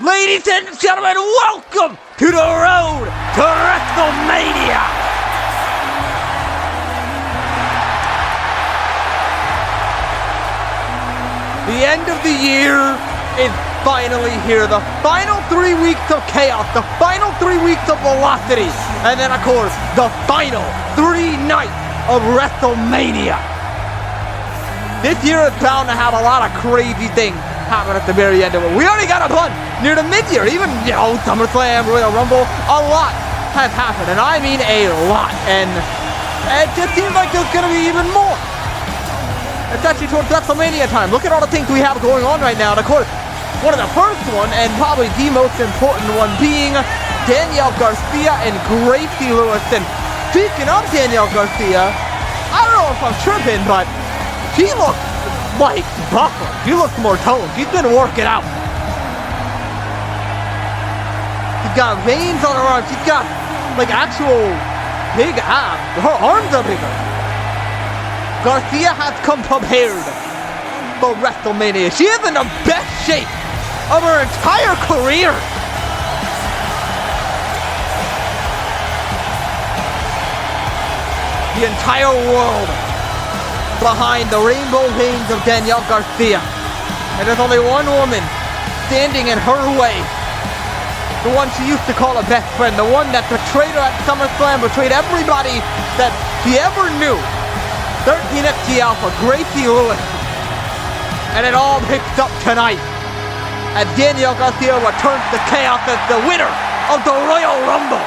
Ladies and gentlemen, welcome to the road to WrestleMania! The end of the year is finally here. The final 3 weeks of chaos, the final 3 weeks of velocity, and then of course, the final 3 nights of WrestleMania. This year is bound to have a lot of crazy things happen at the very end of it. We already got a bun near the mid-year, even, SummerSlam, Royal Rumble, a lot has happened, and I mean a lot, and it just seems like there's gonna be even more. It's actually towards WrestleMania time. Look at all the things we have going on right now, and of course, one of the first one, and probably the most important one, being Danielle Garcia and Gracie Lewis. And speaking of Danielle Garcia, I don't know if I'm tripping, but she looks like buffer. She looks more toned. She's been working out. She's got veins on her arms. She's got like actual big abs. Her arms are bigger. Garcia has come prepared for WrestleMania. She is in the best shape of her entire career. The entire world behind the rainbow veins of Danielle Garcia. And there's only one woman standing in her way. The one she used to call a best friend. The one that betrayed her at SummerSlam, betrayed everybody that she ever knew. 13XG Alpha, Gracie Lewis. And it all picks up tonight as Danielle Garcia returns to chaos as the winner of the Royal Rumble.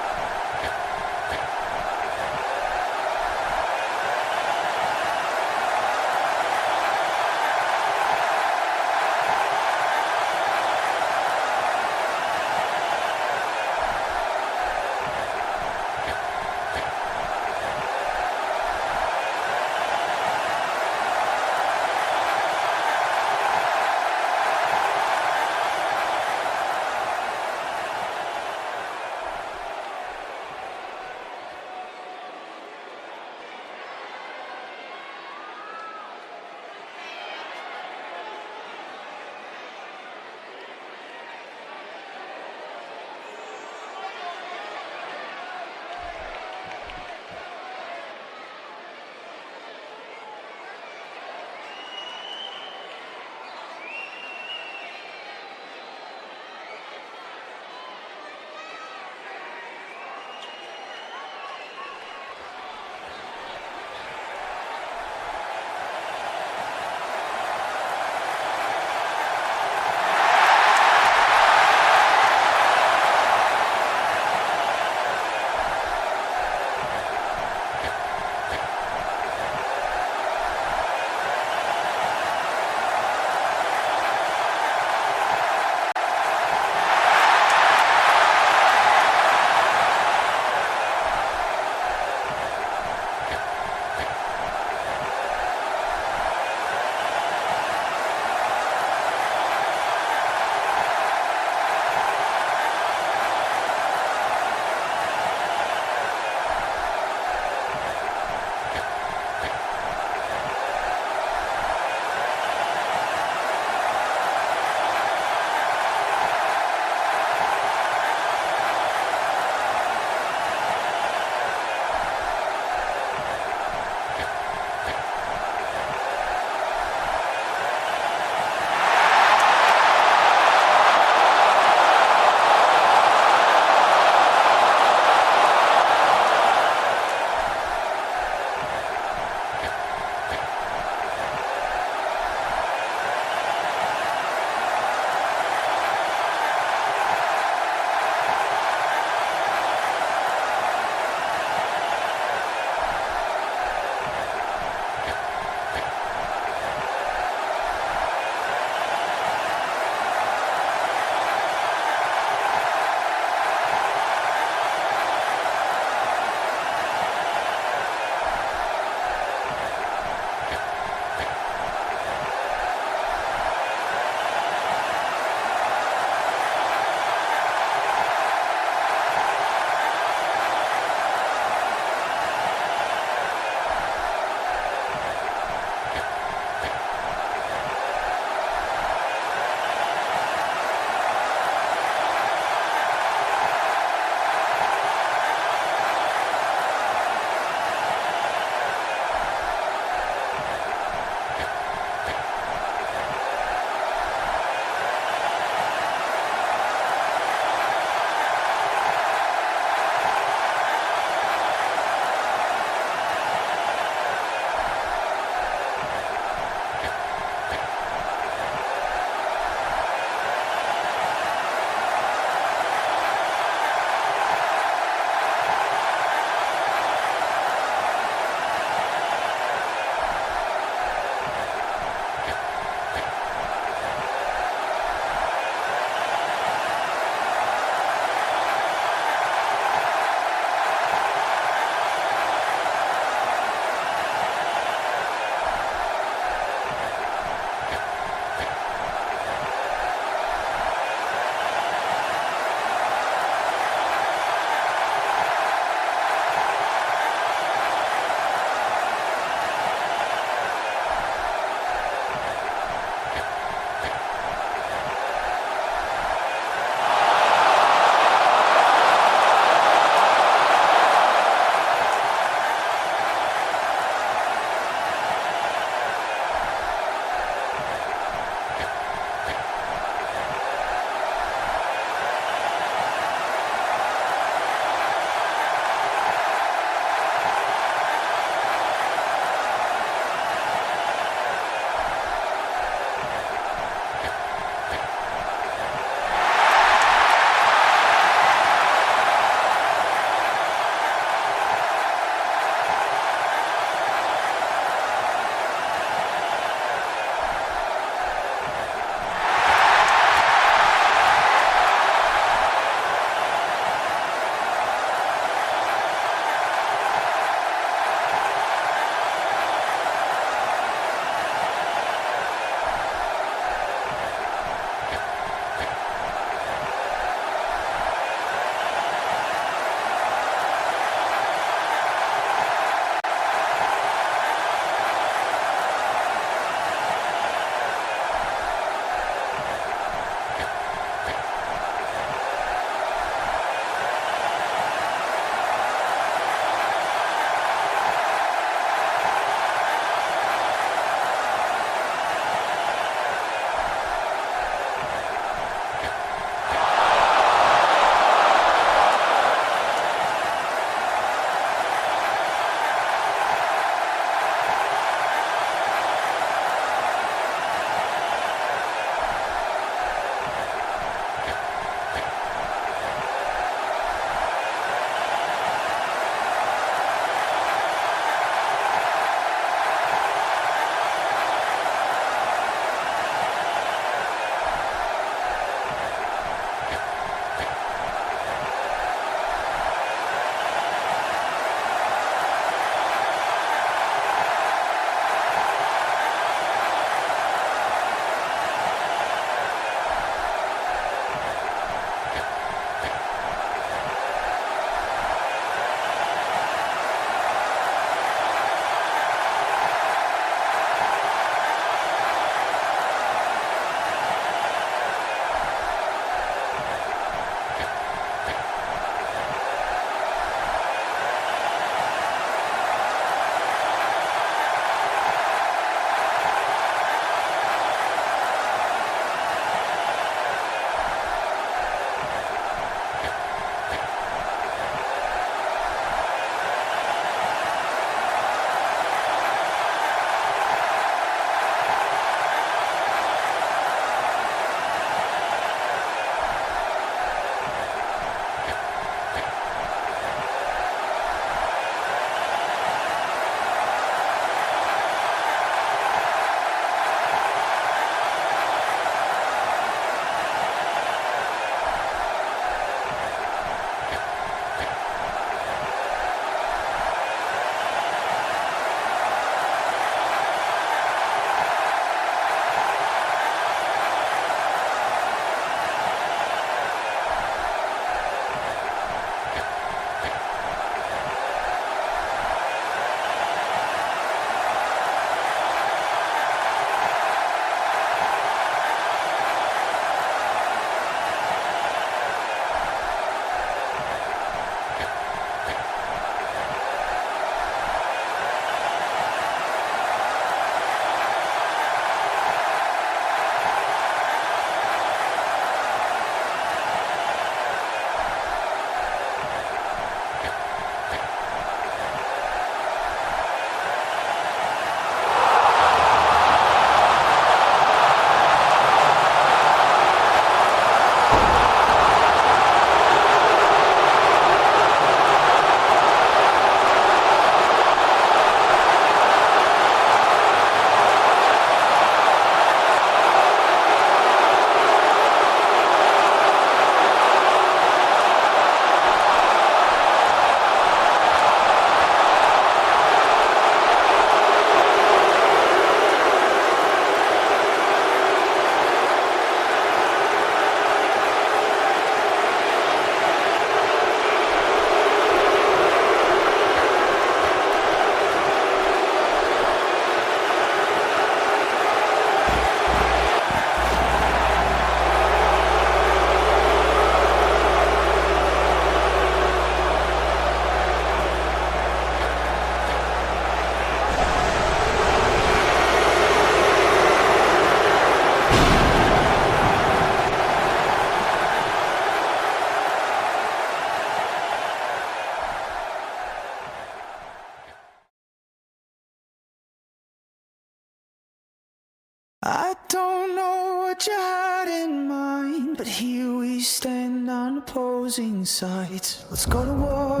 what you had in mind, but here we stand on opposing sides. Let's go to war.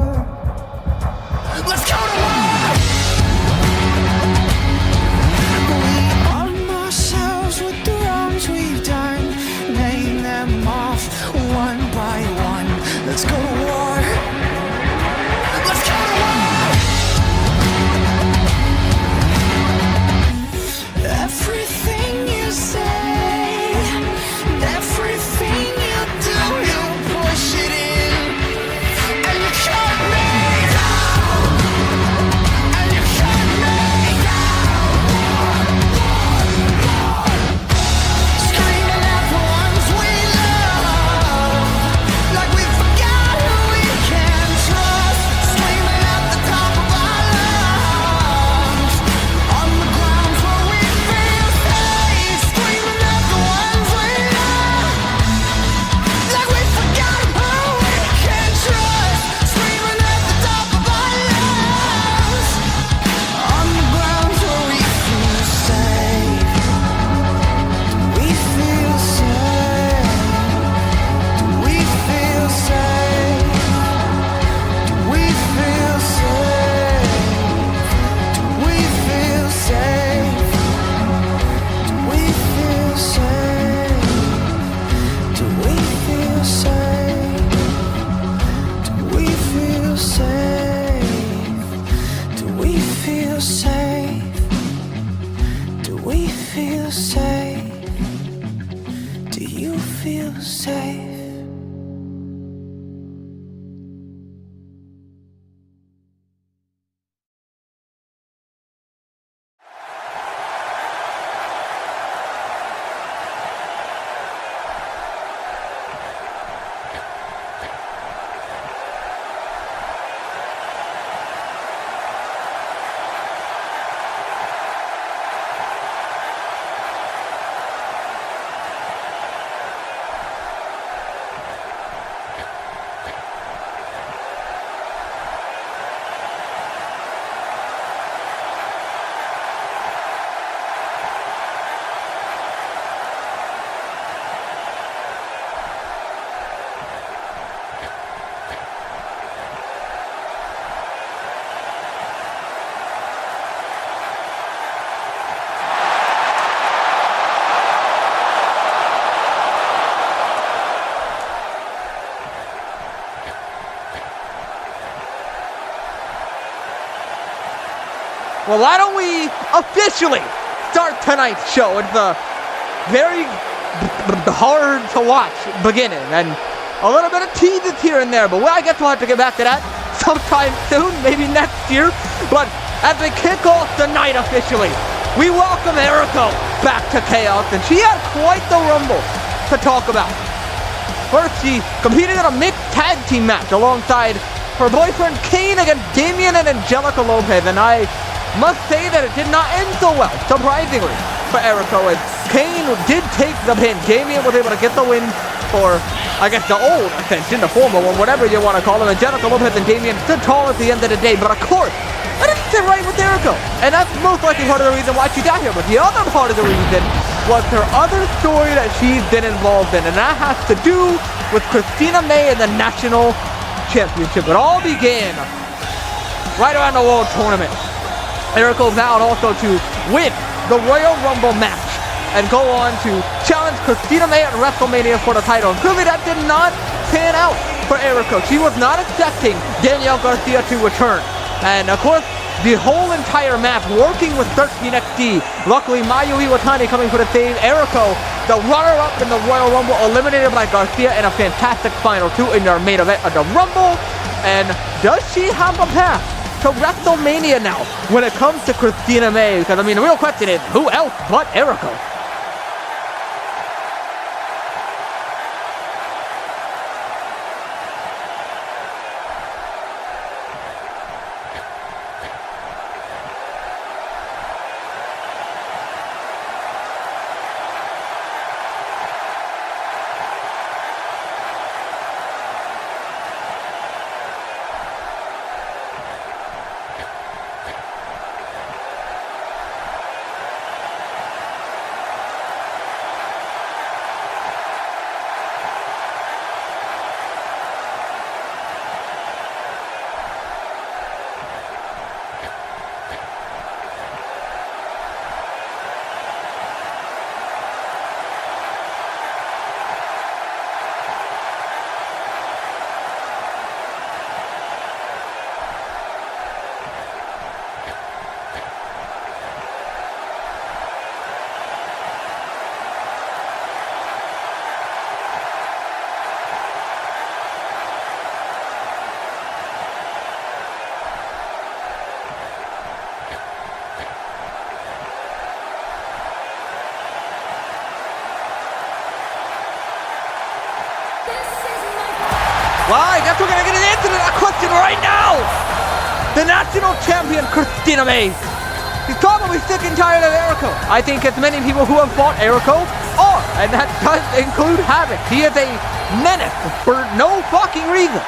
Let's go to war! We arm ourselves with the wrongs we've done, name them off one by one. Let's go to war. Let's go to war! Everything you say, everything you do, you push it in, and you cut me down, and you cut me down. Screaming at the ones we love, like we forgot who we can trust. Screaming at the top of our lungs, on the ground where we feel safe. Screaming at the ones we love, like we forgot who we can trust. Screaming at the top of our lungs, on the ground where we feel safe. We feel safe. We feel safe. We feel safe. We feel safe. We feel safe. Do we feel safe? Do we feel safe? Do we feel safe? Do we feel safe? Do you feel safe? Well, why don't we officially start tonight's show? It's a very hard to watch beginning and a little bit of teases here and there, but I guess we'll have to get back to that sometime soon, maybe next year. But as we kick off the night officially, we welcome Erica back to Chaos, and she had quite the rumble to talk about. First, she competed in a mixed tag team match alongside her boyfriend Kane against Damian and Angelica Lopez, and I must say that it did not end so well, surprisingly, for Erica, as Kane did take the pin. Damian was able to get the win for, I guess, the old Ascension, the former one, whatever you want to call him. Angelica Lopez and Damian stood tall at the end of the day, but of course, I didn't sit right with Erica, and that's most likely part of the reason why she got here. But the other part of the reason was her other story that she's been involved in, and that has to do with Christina May and the National Championship. It all began right around the World Tournament. Erica vowed also to win the Royal Rumble match and go on to challenge Christina May at WrestleMania for the title. And clearly that did not pan out for Erica. She was not expecting Danielle Garcia to return. And of course, the whole entire match working with 13XD. Luckily, Mayu Iwatani coming for the save. Erica, the runner-up in the Royal Rumble, eliminated by Garcia in a fantastic final two in their main event of the Rumble. And does she have a path to WrestleMania now when it comes to Christina May? Because, I mean, the real question is, who else but Erica? guess we're gonna get an answer to that question right now. The national champion, Christina May. He's probably sick and tired of Erico. I think as many people who have fought Erico are, and that does include Havoc. He is a menace for no fucking reason.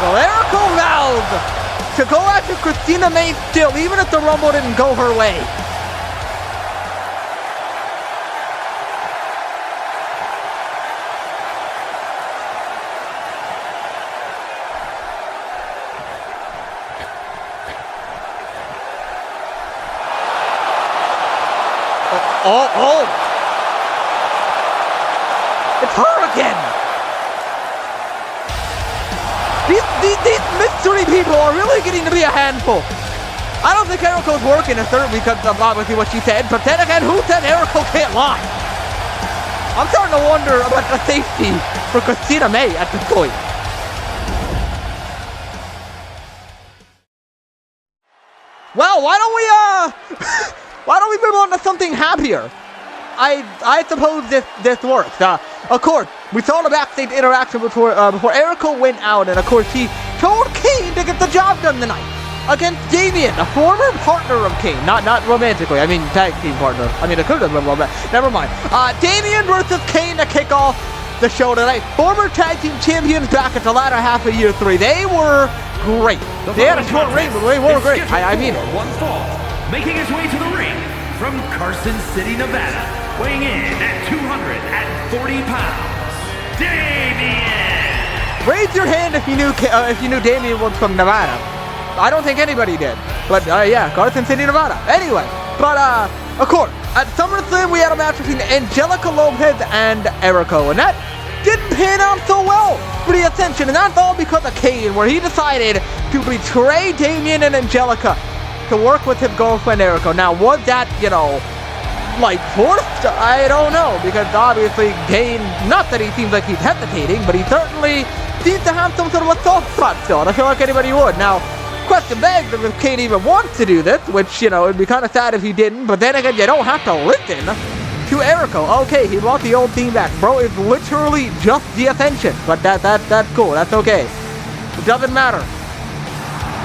Erico vowed to go after Christina May still, even if the Rumble didn't go her way. Oh! It's her again! These mystery people are really getting to be a handful. I don't think Erico's working a third because of obviously what she said, but then again, who said Erico can't lie? I'm starting to wonder about the safety for Christina May at this point. Well, why don't we move on to something happier? I suppose this works. Of course, we saw the backstage interaction before Erico went out, and of course he told Kane to get the job done tonight against Damian, a former partner of Kane, not romantically. I mean tag team partner. I mean it could have been romantic. Never mind. Damian versus Kane to kick off the show tonight. Former tag team champions back at the latter half of year 3. They were great. They had a short reign, but they were great. I mean it. One fall, making his way to the ring from Carson City, Nevada. Weighing in at 240 pounds, Damian! Raise your hand if you knew Damian was from Nevada. I don't think anybody did. But yeah, Carson City, Nevada. Anyway, but of course, at SummerSlam we had a match between Angelica Lopez and Erico, and that didn't pan out so well for the Ascension, and that's all because of Kane, where he decided to betray Damian and Angelica to work with his girlfriend Erico. Now, was that, like forced? I don't know, because obviously Kane, not that he seems like he's hesitating, but he certainly seems to have some sort of a soft spot still, and I feel like anybody would. Now, question begs if Kane even wants to do this, which, it'd be kind of sad if he didn't, but then again, you don't have to listen to Erico. Okay, he brought the old team back. Bro, it's literally just the Ascension, but that's cool, that's okay. It doesn't matter.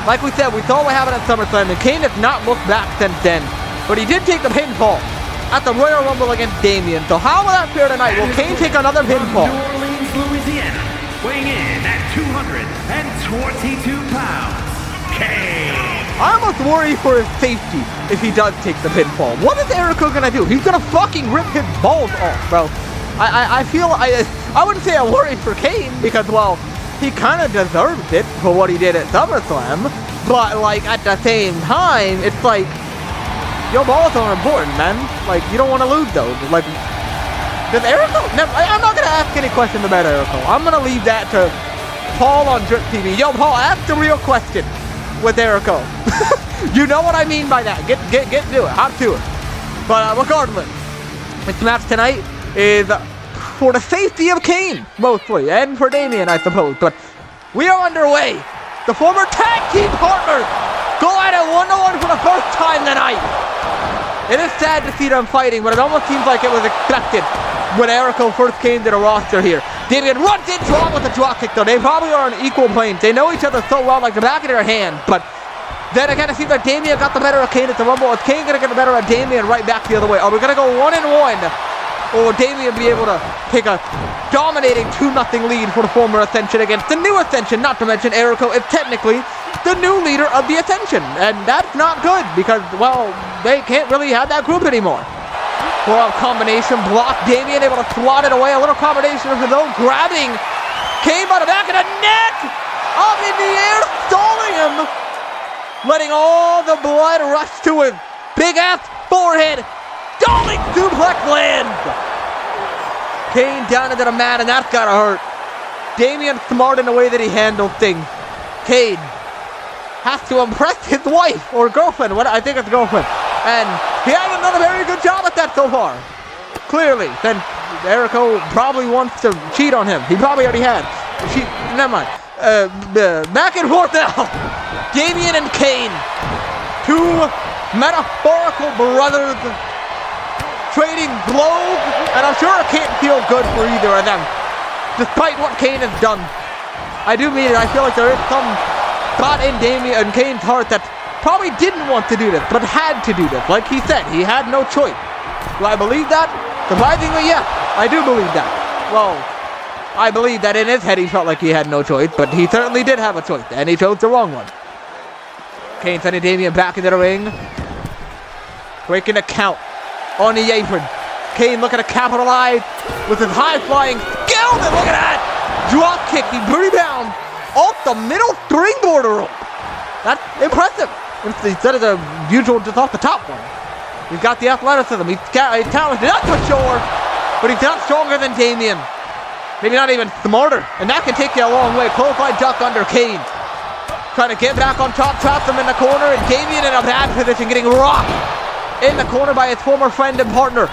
Like we said, we saw what happened at SummerSlam, and Kane has not looked back since then, but he did take the pinfall at the Royal Rumble against Damian. So how will that fare tonight? Will Kane take another pinfall? New Orleans, Louisiana, weighing in at 222 pounds, Kane. I almost worry for his safety if he does take the pinfall. What is Erico gonna do? He's gonna fucking rip his balls off, bro. I feel, I wouldn't say I worry for Kane because, well, he kind of deserves it for what he did at SummerSlam, but, like, at the same time, it's like, your balls are important, man. Like, you don't want to lose those. Like, does Erico? Never, I'm not going to ask any questions about Erico. I'm going to leave that to Paul on Drip TV. Yo, Paul, ask the real question with Erico. You know what I mean by that. Get to it. Hop to it. But regardless, this match tonight is for the safety of Kane, mostly, and for Damian, I suppose. But we are underway. The former tag team partners go at it 1-on-1 for the first time tonight. It is sad to see them fighting, but it almost seems like it was expected when Erico first came to the roster here. Damian runs in strong with the drop kick, though. They probably are on equal planes. They know each other so well, like the back of their hand. But then again, it seems like Damian got the better of Kane at the Rumble. Is Kane going to get the better of Damian right back the other way? Are we going to go 1-on-1 Or will Damian be able to take a dominating 2-0 lead for the former Ascension against the new Ascension, not to mention Erico is technically the new leader of the Ascension. And that's not good because, well, they can't really have that group anymore. Full-out combination block. Damian able to swat it away. A little combination of his own, grabbing Kane by the back of the neck. Up in the air, stalling him. Letting all the blood rush to his big-ass forehead. Stalling suplex lands. Kane down into the mat, and that's gotta hurt. Damian smart in the way that he handled things. Kane has to impress his wife or girlfriend. What I think it's girlfriend. And he hasn't done a very good job at that so far. Clearly. Then Erico probably wants to cheat on him. He probably already had. Never mind. Back and forth now. Damian and Kane. Two metaphorical brothers trading blows. And I'm sure it can't feel good for either of them. Despite what Kane has done. I do mean it. I feel like there is some thought in Damian and Kane's heart that probably didn't want to do this, but had to do this. Like he said, he had no choice. Do I believe that? Surprisingly, yes, I do believe that. Well, I believe that in his head he felt like he had no choice, but he certainly did have a choice, and he chose the wrong one. Kane sending Damian back into the ring. Breaking the count on the apron. Kane looking to capitalize with his high-flying skill, and look at that! Drop kick, he rebounds off the middle springboard rope. That's impressive. Instead of the usual just off the top one. He's got the athleticism. He's talented, that's for sure. But he's not stronger than Damian. Maybe not even smarter. And that can take you a long way. Clothesline duck under Kane. Trying to get back on top, traps him in the corner. And Damian in a bad position, getting rocked in the corner by his former friend and partner.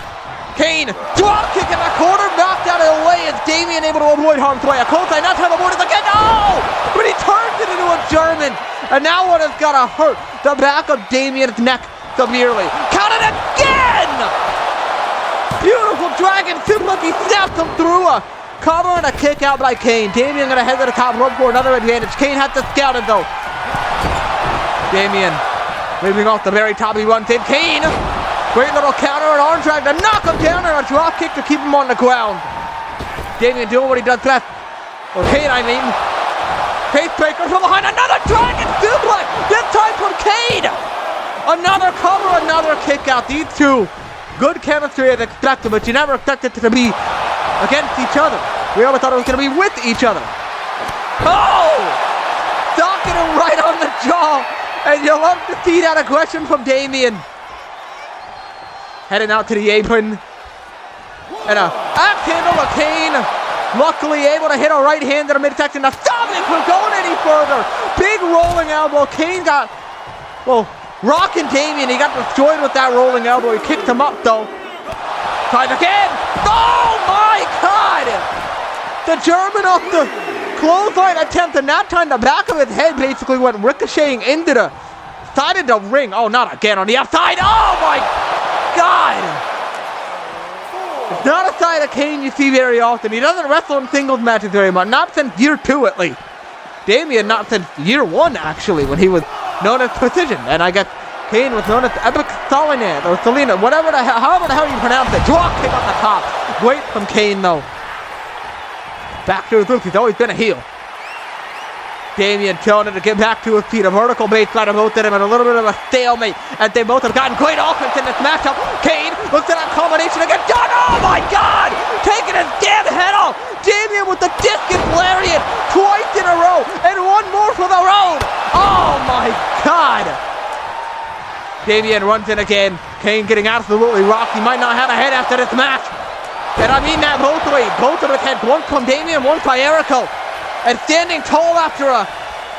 Kane, drop kick in the corner, knocked out of the way. Is Damian able to avoid harm's way? A clothesline, not time avoided again. No! But he turns it into a German. And now what has got to hurt the back of Damian's neck severely. Count it again! Beautiful dragon suplex. He snaps him through a cover and a kick out by Kane. Damian going to head to the top rope for another advantage. Kane has to scout it though. Damian moving off the very top. He runs in. Kane, great little counter and arm drag to knock him down and a drop kick to keep him on the ground. Damian doing what he does best. Or Kane, I mean. Facebreaker from behind, another dragon suplex, this time from Kane! Another cover, another kick out. These two, good chemistry as expected, but you never expected it to be against each other. We always thought it was going to be with each other. Oh! Docking him right on the jaw, and you love to see that aggression from Damian. Heading out to the apron. And a axe handle of Kane. Luckily able to hit a right hand in the midsection to stop it from going any further. Big rolling elbow. Kane got, well, rocking Damian. He got destroyed with that rolling elbow. He kicked him up though. Tries again. Oh my God! The German off the clothesline attempt, and that time the back of his head basically went ricocheting into the side of the ring. Oh, not again on the outside. Oh my God! It's not a side of Kane you see very often. He doesn't wrestle in singles matches very much. Not since year 2 at least. Damian not since year 1 actually, when he was known as Precision. And I guess Kane was known as Epic Solinas or Selena, whatever the hell, however the hell you pronounce it. Drop kick on the top. Great from Kane though. Back to his roots. He's always been a heel. Damian telling him to get back to his feet. A vertical base got both of them in a little bit of a stalemate. And they both have gotten great offense in this matchup. Kane looks at that combination again. Done! Oh my God! Taking his damn head off. Damian with the discus lariat twice in a row. And one more for the road. Oh my God! Damian runs in again. Kane getting absolutely rocked. He might not have a head after this match. And I mean that both ways. Both of his heads. One from Damian, one by Erico. And standing tall after a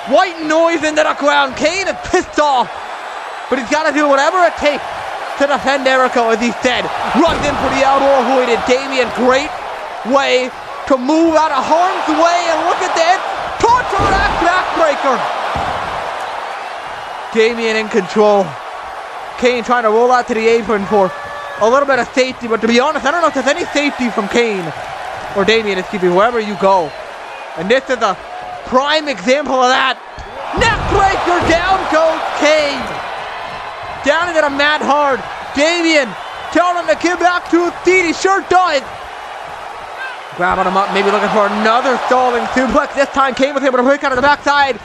white noise into the ground. Kane is pissed off. But he's got to do whatever it takes to defend Erico, as he said. Runs in for the elbow avoided. Damian, great way to move out of harm's way. And look at that. Torture rack backbreaker. Damian in control. Kane trying to roll out to the apron for a little bit of safety. But to be honest, I don't know if there's any safety from Kane. Or Damian, excuse me, wherever you go. And this is a prime example of that. Neckbreaker, down goes Kane. Down into the mat hard. Damian telling him to get back to his feet. He sure does. Grabbing him up, maybe looking for another stalling suplex. This time Kane was able to break out of the backside.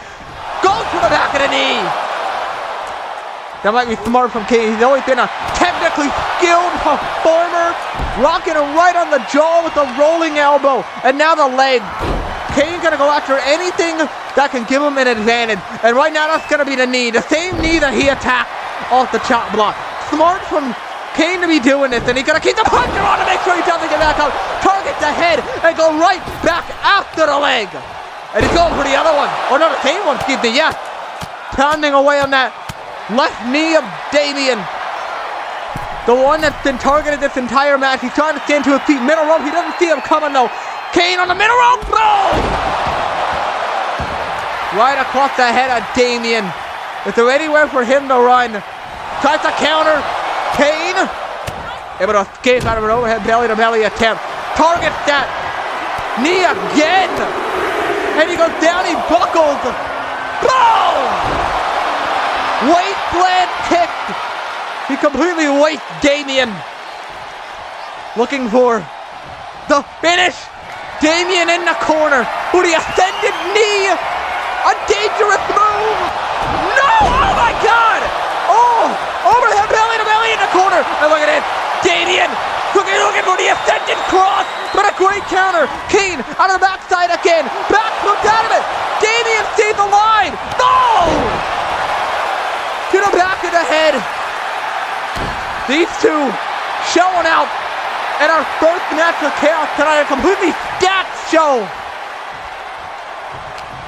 Goes to the back of the knee. That might be smart from Kane. He's always been a technically skilled performer. Rocking him right on the jaw with the rolling elbow. And now the leg. Kane's going to go after anything that can give him an advantage. And right now that's going to be the knee. The same knee that he attacked off the chop block. Smart from Kane to be doing this, and he's gonna keep the puncher on to make sure he doesn't get back up. Target the head and go right back after the leg. And he's going for the other one. Oh no, the same one, excuse me, yes. Pounding away on that left knee of Damian. The one that's been targeted this entire match. He's trying to stand to his feet. Middle rope, he doesn't see him coming though. Kane on the middle rope, boom! Right across the head of Damian. Is there anywhere for him to run? Tries to counter. Kane able to escape out of an overhead belly-to-belly attempt. Targets that knee again. And he goes down, he buckles. Boom! Wasteland kick. He completely wastes Damian. Looking for the finish. Damian in the corner. With the ascended knee. A dangerous move. No! Oh my God! Oh! Overhead belly-to-belly in the corner. And look at it. Damian looking for the ascended cross. But a great counter. Kane out of the backside again. Back flipped out of it. Damian stays alive. No! To the back of the head. These two showing out in our first match of Chaos tonight. A completely stacked show.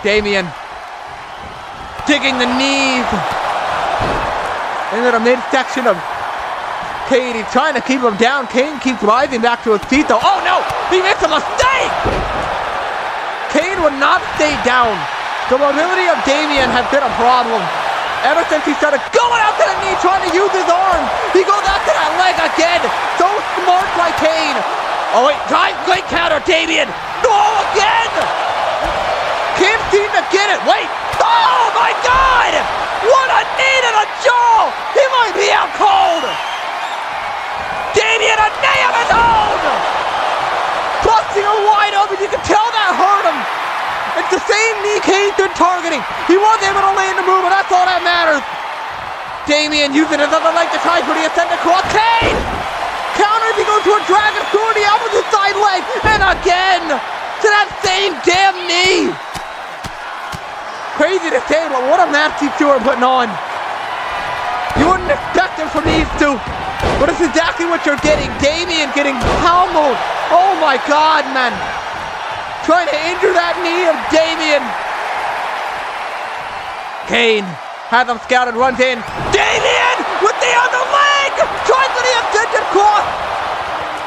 Damian digging the knees into the midsection of Kane. He's trying to keep him down. Kane keeps rising back to his feet though. Oh no! He makes a mistake! Kane would not stay down. The mobility of Damian has been a problem. Ever since he started going out to the knee, trying to use his arm. He goes out to that leg again. So smart by Kane. Oh wait, great counter, Damian. Oh, again! Can't seem to get it. Wait. Oh my God! What a knee to the jaw! He might be out cold! Damian, a knee of his own! Busting him wide open, you can tell that hurt him! It's the same knee Kane's been targeting. He was able to land the move, and that's all that matters. Damian using his other leg to try for the ascended cross. Kane! Counters, he goes to a dragon through the opposite side leg, and again! To that same damn knee! Crazy to say, but what a match these two are putting on. You wouldn't expect them from these two, but it's exactly what you're getting. Damian getting pummeled. Oh my God, man. Trying to injure that knee of Damian. Kane has him scouted, runs in. Damian with the other leg. Tries for the extended cross.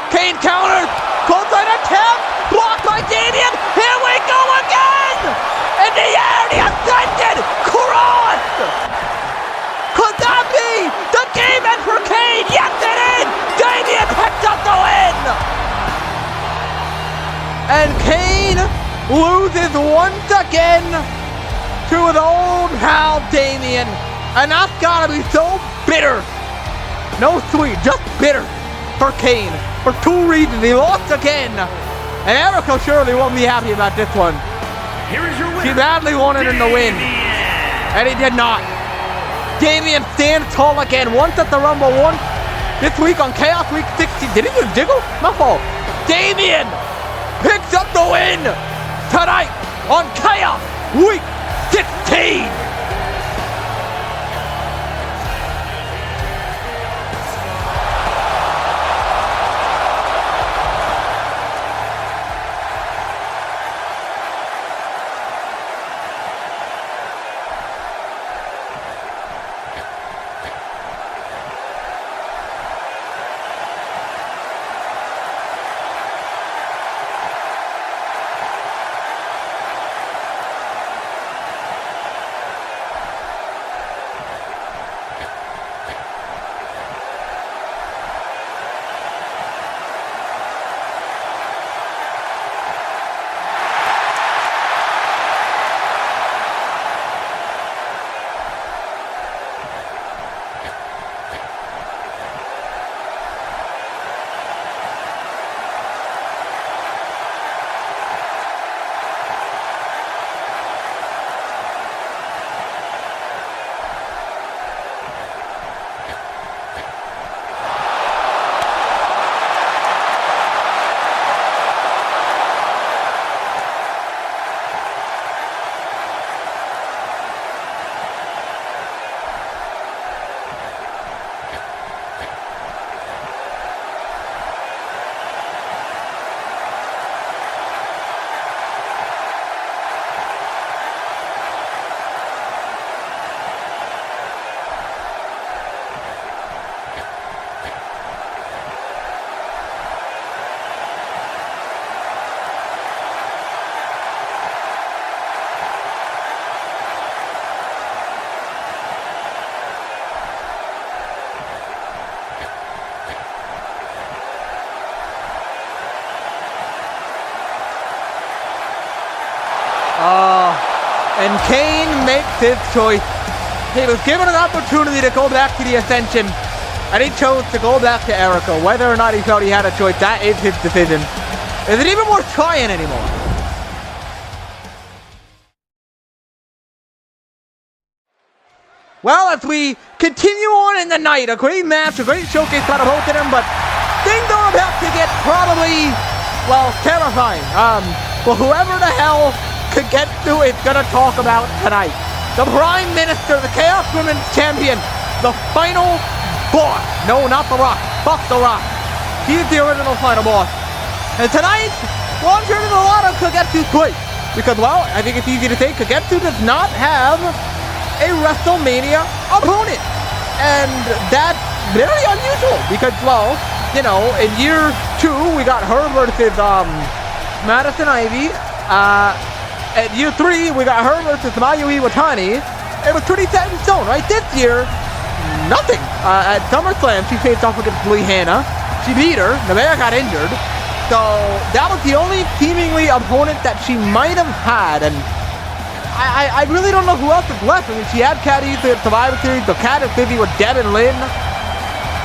Kane counters. Close line attempt. Blocked by Damian. Here we go again. In the air, the ascended cross! Could that be the game end for Kane? Yes, it is! Damian picks up the win! And Kane loses once again to his old pal Damian. And that's gotta be so bitter. No sweet, just bitter for Kane. For two reasons. He lost again. And Erico surely won't be happy about this one. Here is your winner. He badly wanted him to win, and he did not. Damian stands tall again, once at the Rumble, once this week on Chaos Week 16. Did he just jiggle? My fault. Damian picks up the win tonight on Chaos Week 16. And Kane makes his choice. He was given an opportunity to go back to the Ascension, and he chose to go back to Erica. Whether or not he felt he had a choice, that is his decision. Is it even worth trying anymore? Well, as we continue on in the night, a great match, a great showcase out of both of them, but things are about to get probably, well, terrifying. Well, whoever the hell Kagetsu is gonna talk about tonight. The Prime Minister, the Chaos Women's Champion, the final boss. No, not The Rock. Fuck The Rock. He's the original final boss. And tonight, well, I'm sure there's a lot of Kagetsu's great. Because, well, I think it's easy to say Kagetsu does not have a WrestleMania opponent. And that's very unusual. Because, well, you know, in year 2, we got her versus Madison Ivy. At year 3, we got her versus Mayu Iwatani. It was pretty set in stone, right? This year, nothing. At SummerSlam, she faced off against Lee Hanna. She beat her. Nevaeh got injured. So that was the only seemingly opponent that she might have had. And I really don't know who else is left. I mean, she had Cat East at Survivor Series. The Cat is busy with Devin Lynn.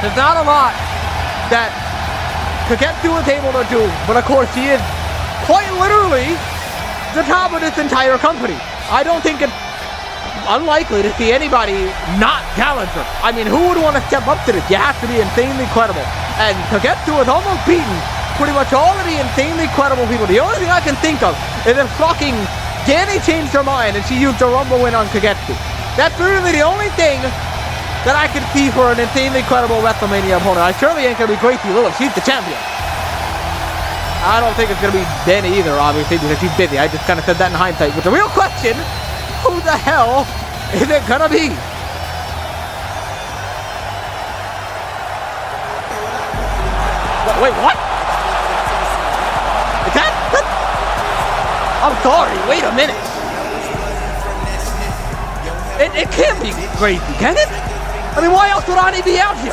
There's not a lot that Kagetsu was able to do. But of course, she is quite literally the top of this entire company. I don't think it's unlikely to see anybody not challenge her. I mean, who would want to step up to this? You have to be insanely credible. And Kagetsu has almost beaten pretty much all of the insanely credible people. The only thing I can think of is if fucking Danny changed her mind and she used a Rumble win on Kagetsu. That's really the only thing that I can see for an insanely credible WrestleMania opponent. I surely ain't gonna be Gracie Lewis. She's the champion. I don't think it's going to be Danny either, obviously, because she's busy. I just kind of said that in hindsight. But the real question, who the hell is it going to be? Wait, what? Is that? I'm sorry, wait a minute. It can't be Gracie, can it? I mean, why else would Ani be out here?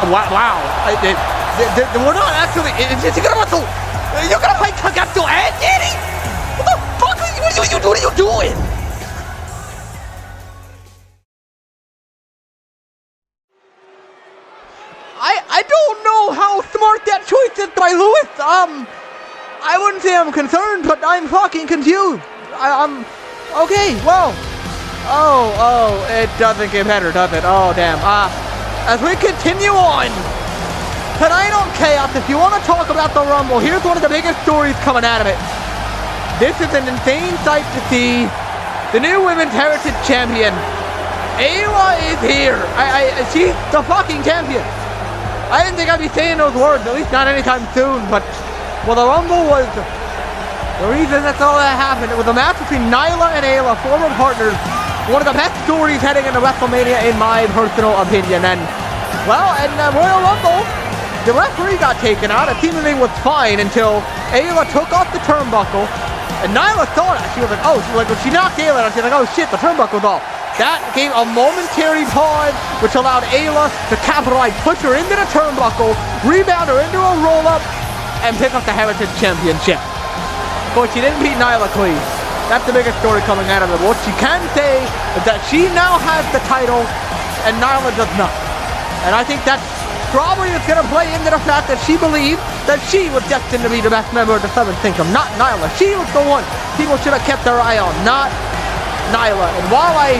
Wow. We're not actually. Is he gonna wrestle? You're gonna fight Kagetsu and Diddy? What the fuck what are you doing? I don't know how smart that choice is by Lewis. I wouldn't say I'm concerned, but I'm fucking confused. I'm okay. Well, it doesn't get better, does it? Oh damn. As we continue on tonight on Chaos, if you want to talk about the Rumble, here's one of the biggest stories coming out of it. This is an insane sight to see. The new Women's Heritage Champion, Ayla, is here. She's the fucking champion. I didn't think I'd be saying those words, at least not anytime soon, but well, the Rumble was the reason that's all that happened. It was a match between Nyla and Ayla, former partners. One of the best stories heading into WrestleMania, in my personal opinion. And, well, in Royal Rumble, the referee got taken out. It seemingly was fine until Ayla took off the turnbuckle. And Nyla saw that. She was like, when she knocked Ayla out, she was like, oh shit, the turnbuckle's off. That gave a momentary pause, which allowed Ayla to capitalize, push her into the turnbuckle, rebound her into a roll-up, and pick up the Heritage Championship. Of course, she didn't beat Nyla Clee. That's the biggest story coming out of it. What she can say is that she now has the title, and Nyla does not. And I think that's probably it's going to play into the fact that she believed that she was destined to be the best member of the Seventh Kingdom, not Nyla. She was the one people should have kept their eye on, not Nyla. And while I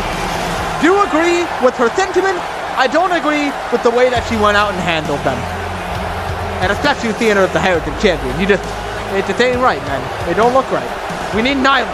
do agree with her sentiment, I don't agree with the way that she went out and handled them. And especially seeing her as the Heritage Champion. It just ain't right, man. They don't look right. We need Nyla.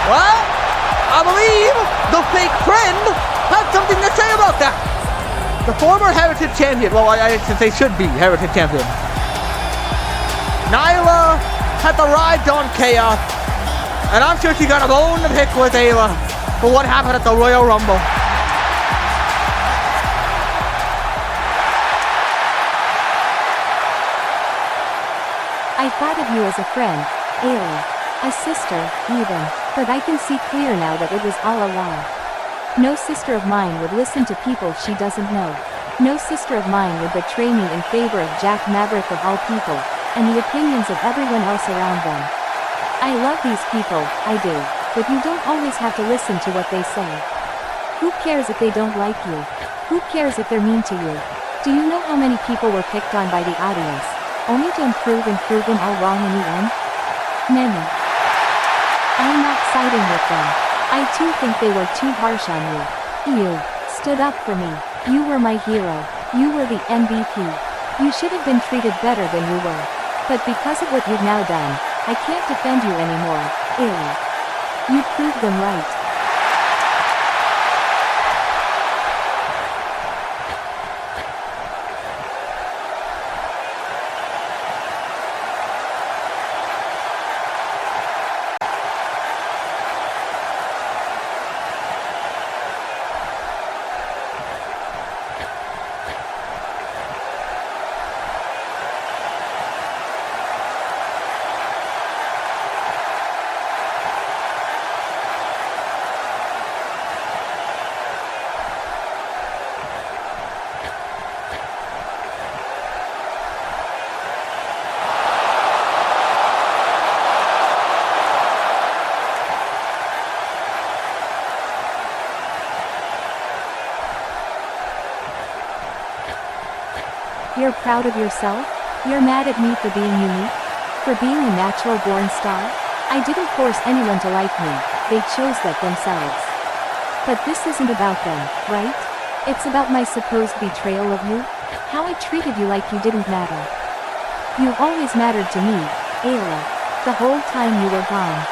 Well, I believe the fake friend has something to say about that. The former Heritage Champion, well, I should say should be Heritage Champion. Nyla had the ride on Chaos, and I'm sure she got a bone to pick with Ayla for what happened at the Royal Rumble. I thought of you as a friend, Ayla, a sister, even, but I can see clear now that it was all a lie. No sister of mine would listen to people she doesn't know. No sister of mine would betray me in favor of Jack Maverick of all people, and the opinions of everyone else around them. I love these people, I do, but you don't always have to listen to what they say. Who cares if they don't like you? Who cares if they're mean to you? Do you know how many people were picked on by the audience, only to improve and prove them all wrong in the end? Many. I'm not siding with them. I too think they were too harsh on you. You stood up for me. You were my hero. You were the MVP. You should have been treated better than you were. But because of what you've now done, I can't defend you anymore, Ayla. You proved them right. You're proud of yourself? You're mad at me for being unique? For being a natural-born star? I didn't force anyone to like me, they chose that themselves. But this isn't about them, right? It's about my supposed betrayal of you? How I treated you like you didn't matter. You always mattered to me, Ayla. The whole time you were gone.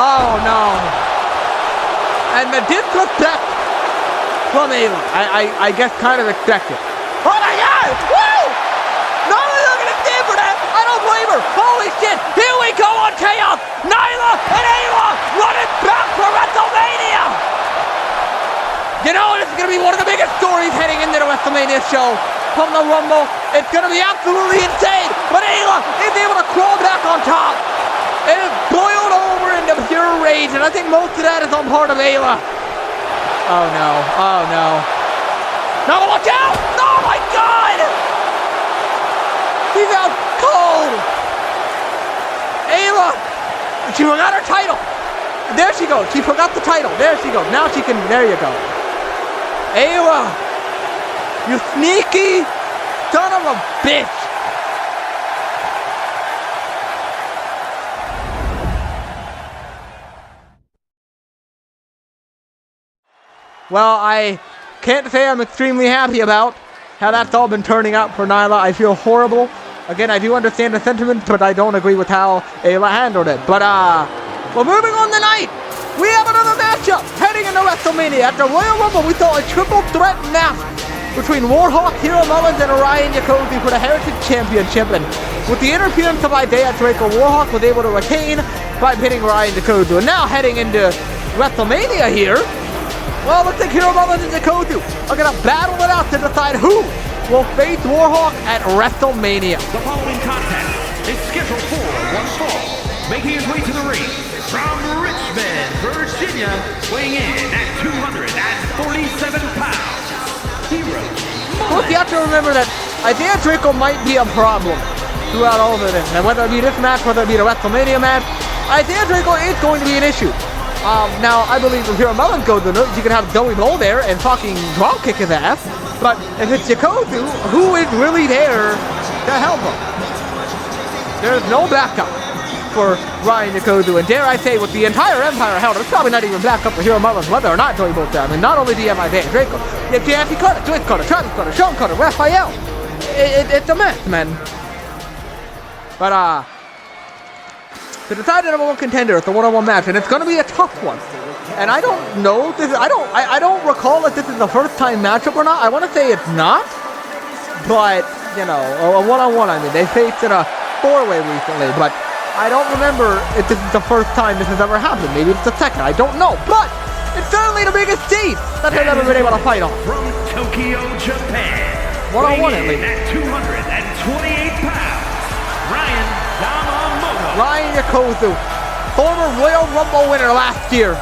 Oh no. And the disrespect from Ayla, I guess kind of expected. Oh my god! Woo! No, I'm not gonna stand for that! I don't blame her! Holy shit! Here we go on Chaos! Nyla and Ayla running back for WrestleMania! You know, this is gonna be one of the biggest stories heading into the WrestleMania show from the Rumble. It's gonna be absolutely insane! But Ayla is able to crawl back on top! It is boiled over into pure rage, and I think most of that is on part of Ayla. Oh no, oh no. No, watch out! Oh my god! She's out cold! Ayla! She forgot her title! There she goes, she forgot the title. There she goes, now she can, there you go. Ayla! You sneaky son of a bitch! Well, I can't say I'm extremely happy about how that's all been turning out for Nyla. I feel horrible. Again, I do understand the sentiment, but I don't agree with how Ayla handled it. But, well, moving on tonight, we have another matchup heading into WrestleMania. At the Royal Rumble, we saw a triple threat match between Warhawk, Hero Mullins, and Ryan Yakosi for the Heritage Championship. And with the interference of Isaiah Draco, Warhawk was able to retain by pinning Ryan Yakosi. And now heading into WrestleMania here, well, looks like Hero Mullins and Yakosi are going to battle it out to decide who will face Warhawk at WrestleMania. The following contest is scheduled for one fall. Making his way to the ring from Richmond, Virginia, weighing in at 247 pounds. Hero Well, you have to remember that Isaiah Draco might be a problem throughout all of this. And whether it be this match, whether it be the WrestleMania match, Isaiah Draco is going to be an issue. Now, I believe if Hero Mullins goes in, you can have Joey Bull there and fucking drop kick his ass. But if it's Yakosi, who is really there to help him? There's no backup for Ryan Yakosi. And dare I say, with the entire Empire held, it's probably not even backup for Hero Mullins, whether or not Joey Bull's there. I mean, not only do you have Isaiah Draco, you have JFC Carter, Joyce Carter, Travis Carter, Sean Carter, Raphael. It's a mess, man. But, to decide the number one contender, it's a one-on-one match, and it's going to be a tough one. And I don't know. I don't recall if this is the first time matchup or not. I want to say it's not, but you know, a one-on-one. I mean, they faced in a four-way recently, but I don't remember if this is the first time this has ever happened. Maybe it's the second. I don't know, but it's certainly the biggest stage that has ever been able to fight on. from Tokyo, Japan. One-on-one at least. At 228 pounds, Ryan Yamamoto. Ryan Yakosi, former Royal Rumble winner last year,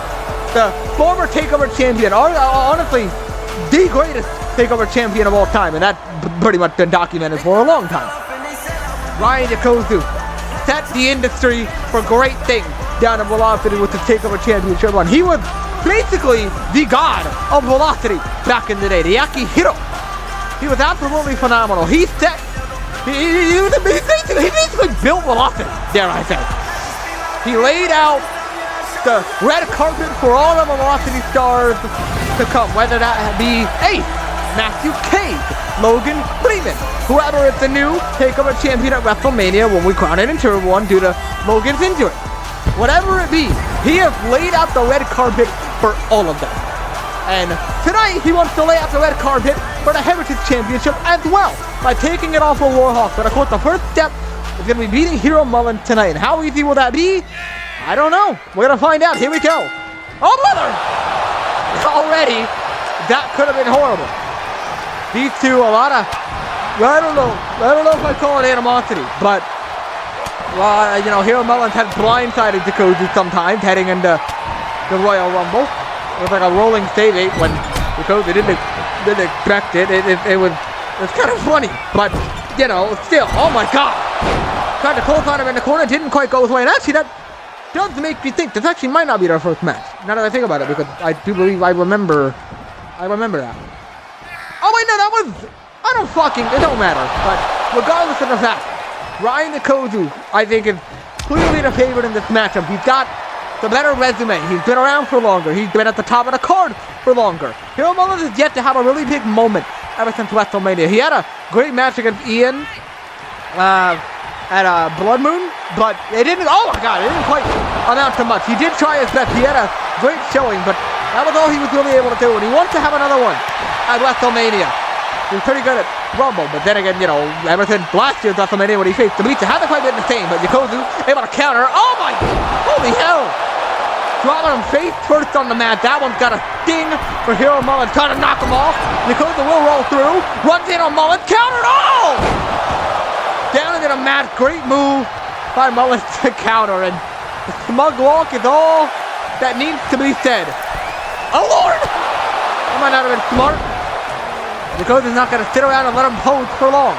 the former TakeOver champion, honestly, the greatest TakeOver champion of all time, and that's pretty much been documented for a long time. Ryan Yakosi set the industry for great things down in Velocity with the TakeOver championship run. He was basically the god of Velocity back in the day, the Akihiro. He was absolutely phenomenal. He basically built Velocity, dare I say. He laid out the red carpet for all the Velocity stars to come, whether that be Ace, Matthew Cage, Logan Freeman, whoever is the new TakeOver champion at WrestleMania when we crown it in Turbo 1 due to Logan's injury. Whatever it be, he has laid out the red carpet for all of them. And tonight, he wants to lay out the red carpet for the Heritage Championship as well, by taking it off of Warhawk. But of course, the first step is going to be beating Hero Mullins tonight. And how easy will that be? I don't know. We're going to find out. Here we go. Oh, brother! Already, that could have been horrible. These two, a lot of, I don't know if I call it animosity, but, you know, Hero Mullins has blindsided Dakota sometimes heading into the Royal Rumble. It was like a rolling save 8 when Dakota didn't expect it. It was kind of funny, but, you know, still, oh my God. Tried to clothesline him in the corner, didn't quite go his way, and actually that does make me think this actually might not be their first match. Now that I think about it, because I do believe I remember that. Oh wait, no, that was, it don't matter. But regardless of the fact, Ryan Nikozu, I think, is clearly the favorite in this matchup. He's got the better resume. He's been around for longer. He's been at the top of the card for longer. Hero Mullins is yet to have a really big moment ever since WrestleMania. He had a great match against Ian at Blood Moon, but it didn't, oh my God, it didn't quite amount to much. He did try his best. He had a great showing, but that was all he was really able to do, and he wants to have another one at WrestleMania. He was pretty good at Rumble, but then again, you know, ever since last year's WrestleMania when he faced Tamita, hasn't quite been the same, but Yokozu able to counter. Oh my, holy hell! Dropping him face first on the mat. That one's got a sting for Hero Mullins, trying to knock him off. Yokozu will roll through, runs in on Mullins, countered, oh! Down into the mat, great move by Mullins to counter, and the smug walk is all that needs to be said. Oh Lord! That might not have been smart. Yokozu's not going to sit around and let him pose for long.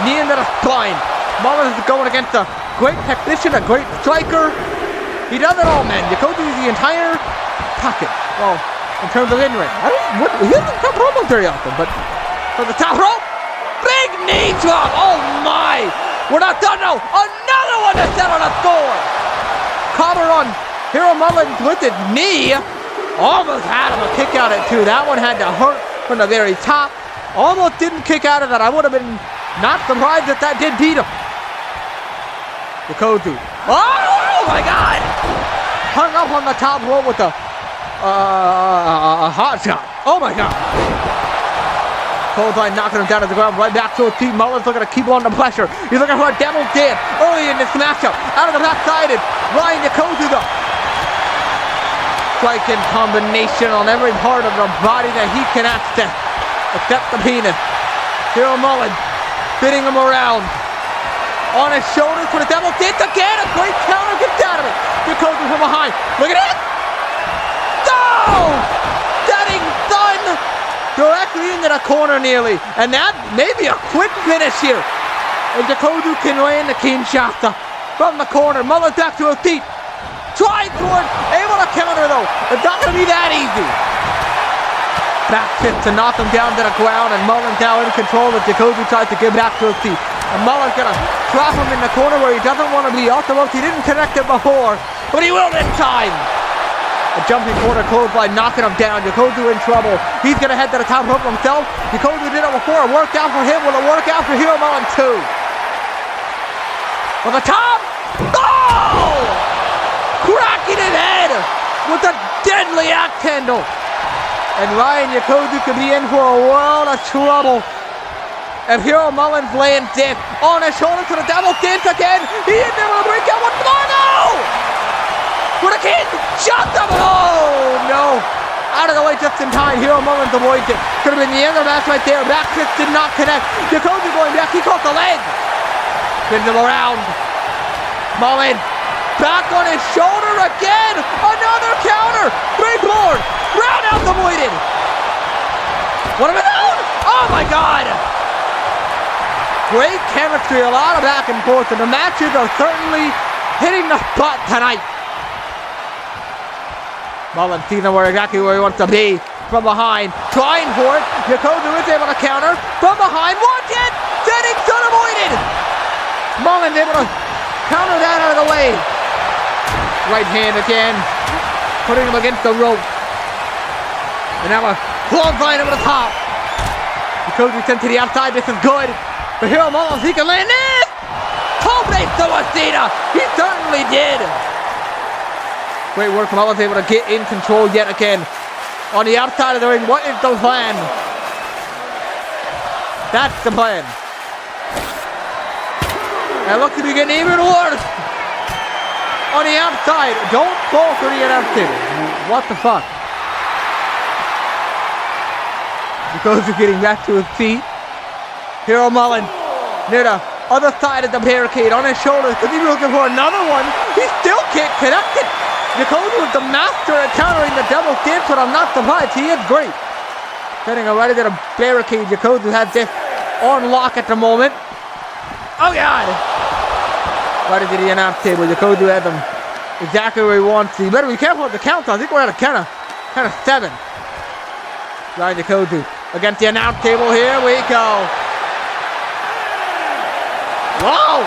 Knee into the spine. Mullins is going against a great technician, a great striker. He does it all, man. Yokozu is the entire pocket. Well, in terms of in-ring. He doesn't come promos very often, but for the top rope, big knee drop. Oh my! We're not done, no. Another one to settle the score. Cover on Hero Mullins with his knee. Almost had him a kick out at 2. That one had to hurt from the very top. Almost didn't kick out of that. I would have been not surprised if that did beat him. Yokozu. Oh my God! Hung up on the top rope with a hot shot. Oh my God! Clothesline knocking him down to the ground, right back to his feet. Mullins looking to keep on the pressure. He's looking for a devil's dance early in this matchup. Out of the backside, and Ryan Yokozu the striking combination on every part of the body that he can access, except the penis. Hero Mullins spinning him around. On his shoulders for the devil dance again. A great counter gets out of it. Yokozu from behind. Look at it. Oh! Setting sun directly into the corner nearly. And that may be a quick finish here. And Yokozu can land the Kinshasa from the corner. Mullins back to his feet. Trying for it. Able to counter though. It's not going to be that easy. Back fist to knock him down to the ground. And Mullins now in control as Yokozu tries to get back to his feet. And Mullins gonna drop him in the corner where he doesn't want to be off the ropes. He didn't connect it before, but he will this time. A jumping corner clothesline knocking him down. Yokozu in trouble. He's gonna head to the top rope himself. Yokozu did it before. It worked out for him. Will it work out for Hero Mullins too? On the top. Oh! Cracking his head with a deadly axe handle. And Ryan Yokozu could be in for a world of trouble. And Hero Mullins lands in on his shoulder to the double dance again. He is able to break out one more. No! For the kid, shot him. Oh no! Out of the way just in time. Hero Mullins avoids it. Could have been the end of the match right there. Back fist did not connect. Yokozu going back. He caught the leg. Spins him around. Mullins back on his shoulder again. Another counter. 3 more. Roundhouse avoided. What have we done? Oh my God! Great chemistry, a lot of back and forth, and the matches are certainly hitting the spot tonight. Mullins sees exactly where he wants to be. From behind, trying for it. Yokozu is able to counter. From behind, watch it! Setting sun avoided! Mullins able to counter that out of the way. Right hand again, putting him against the rope. And now a clothesline over the top. Yokozu sent to the outside, this is good. For Hero Mullins, he can land this! Tope Suicida! He certainly did! Great work from Mullins, able to get in control yet again. On the outside of the ring, what is the plan? That's the plan. And it looks to be getting even worse. on the outside. Don't fall for the announce table. What the fuck? Yokozuna getting back to his feet. Hero Mullen near the other side of the barricade on his shoulders because he's looking for another one. He still can't connect it. Yokozuna was the master at countering the double stance, but I'm not surprised. He is great. Setting it right into the barricade. Yokozuna has this on lock at the moment. Oh God! Right into the announce table. Yokozuna has him exactly where he wants to. You better be careful with the count. I think we're at a count of 7. Right, Yokozuna against the announce table. Here we go. Whoa!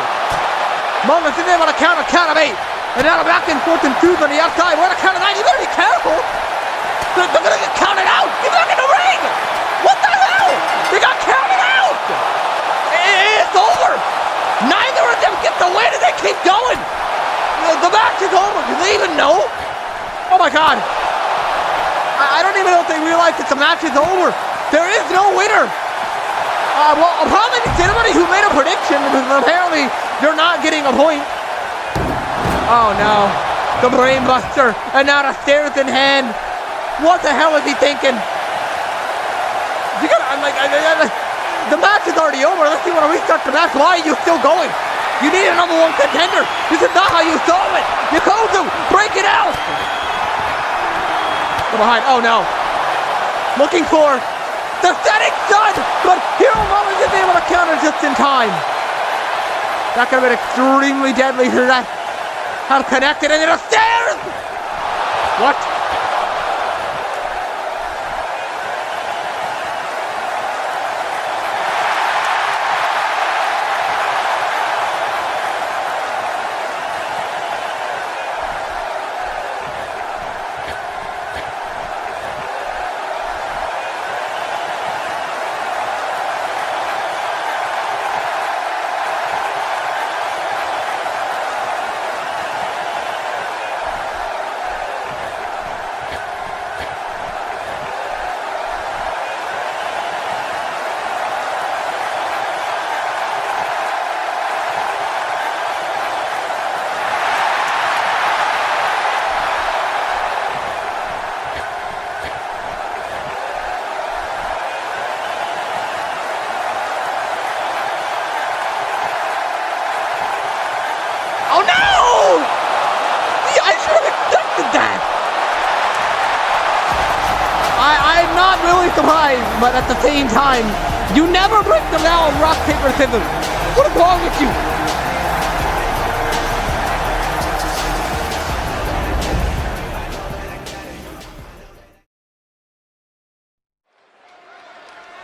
Mullen's in there on a count of 8. And now a back and forth and twos on the outside. We're at a count of 9. You better be careful. They're gonna get counted out. Get back in the ring. What the hell? They got counted out. It's over. Neither of them get the win and they keep going. The match is over. Do they even know? Oh my God. I don't even know if they realize that the match is over. There is no winner. Well, probably anybody who made a prediction, because apparently they're not getting a point. Oh no, the brain buster, and now the stairs in hand. What the hell is he thinking? The match is already over. Let's see when we restart the match. Why are you still going? You need a number 1 contender. This is not how you saw it. Yokozuna, break it out. Go behind. Oh no. Looking for the setting sun, but Hero Mullen is able to counter just in time. That could have been extremely deadly for that. How connected into the stairs! What? Surprised, but at the same time, you never break them down rock, paper, scissors. What is wrong with you?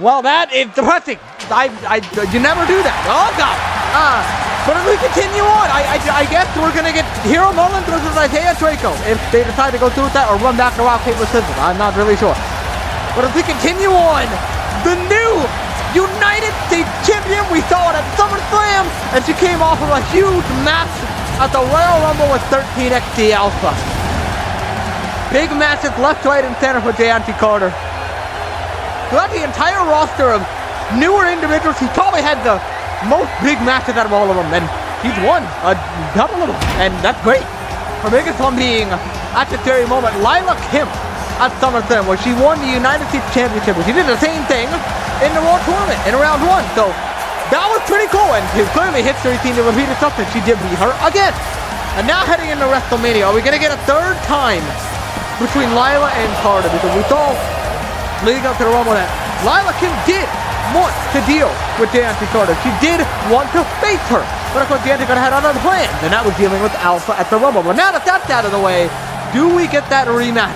Well, that is depressing. You never do that. Oh God. But if we continue on, I guess we're gonna get Hero Mullen versus Isaiah Draco if they decide to go through with that or run back to rock, paper, scissors. I'm not really sure. But if we continue on, the new United States Champion, we saw it at SummerSlam, and she came off of a huge match at the Royal Rumble with 13XT Alpha. Big matches left, right, and center for Deontay Carter. Throughout the entire roster of newer individuals, he probably had the most big matches out of all of them, and he's won a couple of them, and that's great. Her biggest one being, at this very moment, Lila Kim at SummerSlam, where she won the United States Championship. She did the same thing in the Raw Tournament in round 1. So that was pretty cool, and clearly history seemed to repeat itself, and she did beat her again. And now heading into WrestleMania, are we going to get a third time between Lila and Carter? Because we saw leading up to the Rumble that Lila Kim did want to deal with Deontay Carter. She did want to face her. But of course, Deontay Carter had other plans, and that was dealing with Alpha at the Rumble. But now that that's out of the way, do we get that rematch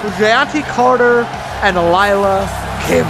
with Deontay Carter and Lila Kim?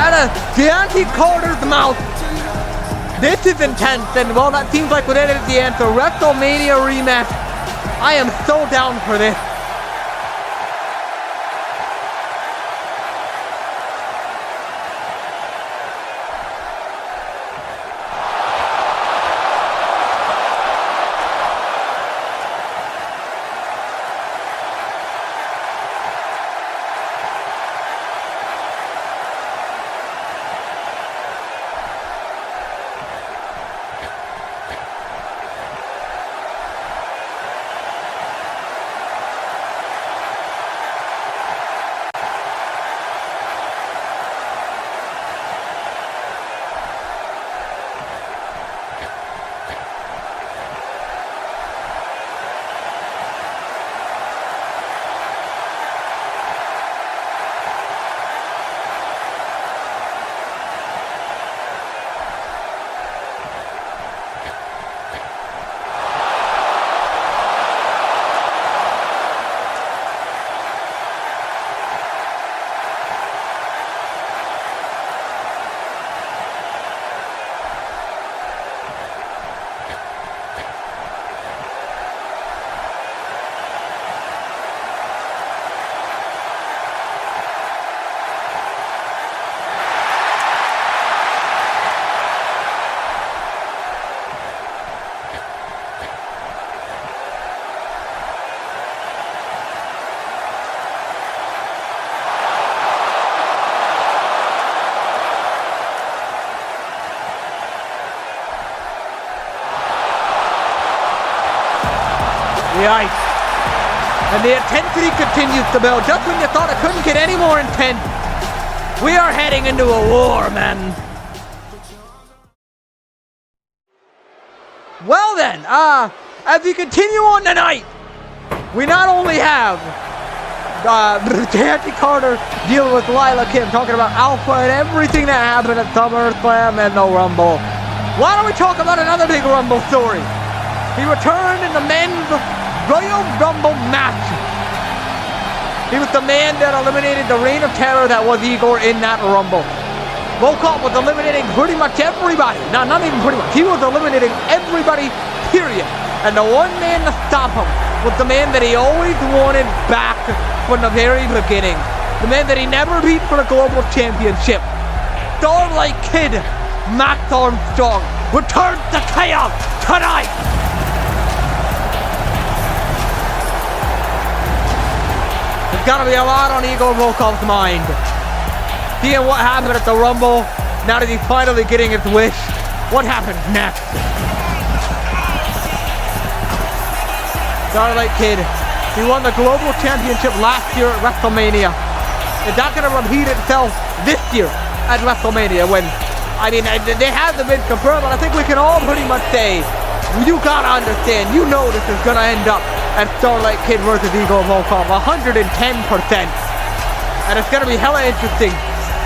out of Deontay Carter's mouth. This is intense, and well, that seems like what it is the answer. WrestleMania rematch. I am so down for this. Yikes. And the intensity continues to build. Just when you thought it couldn't get any more intense, we are heading into a war, man. Well then, as we continue on tonight, we not only have Deontay Carter dealing with Lila Kim, talking about Alpha and everything that happened at SummerSlam and the Rumble. Why don't we talk about another big Rumble story? He returned in the men's Royal Rumble match. He was the man that eliminated the Reign of Terror that was Igor in that Rumble. Volkov was eliminating pretty much everybody. No, not even pretty much. He was eliminating everybody, period. And the one man to stop him was the man that he always wanted back from the very beginning. The man that he never beat for the Global Championship. Starlight Kid, Max Armstrong, returns to chaos tonight. There's gotta be a lot on Igor Volkov's mind. Seeing what happened at the Rumble, now that he's finally getting his wish, what happens next? Starlight Kid, he won the Global Championship last year at WrestleMania. Is that gonna repeat itself this year at WrestleMania when, I mean, they haven't been confirmed, but I think we can all pretty much say, you gotta understand, you know this is gonna end up at Starlight Kid versus Igor Volkov, 110%. And it's gonna be hella interesting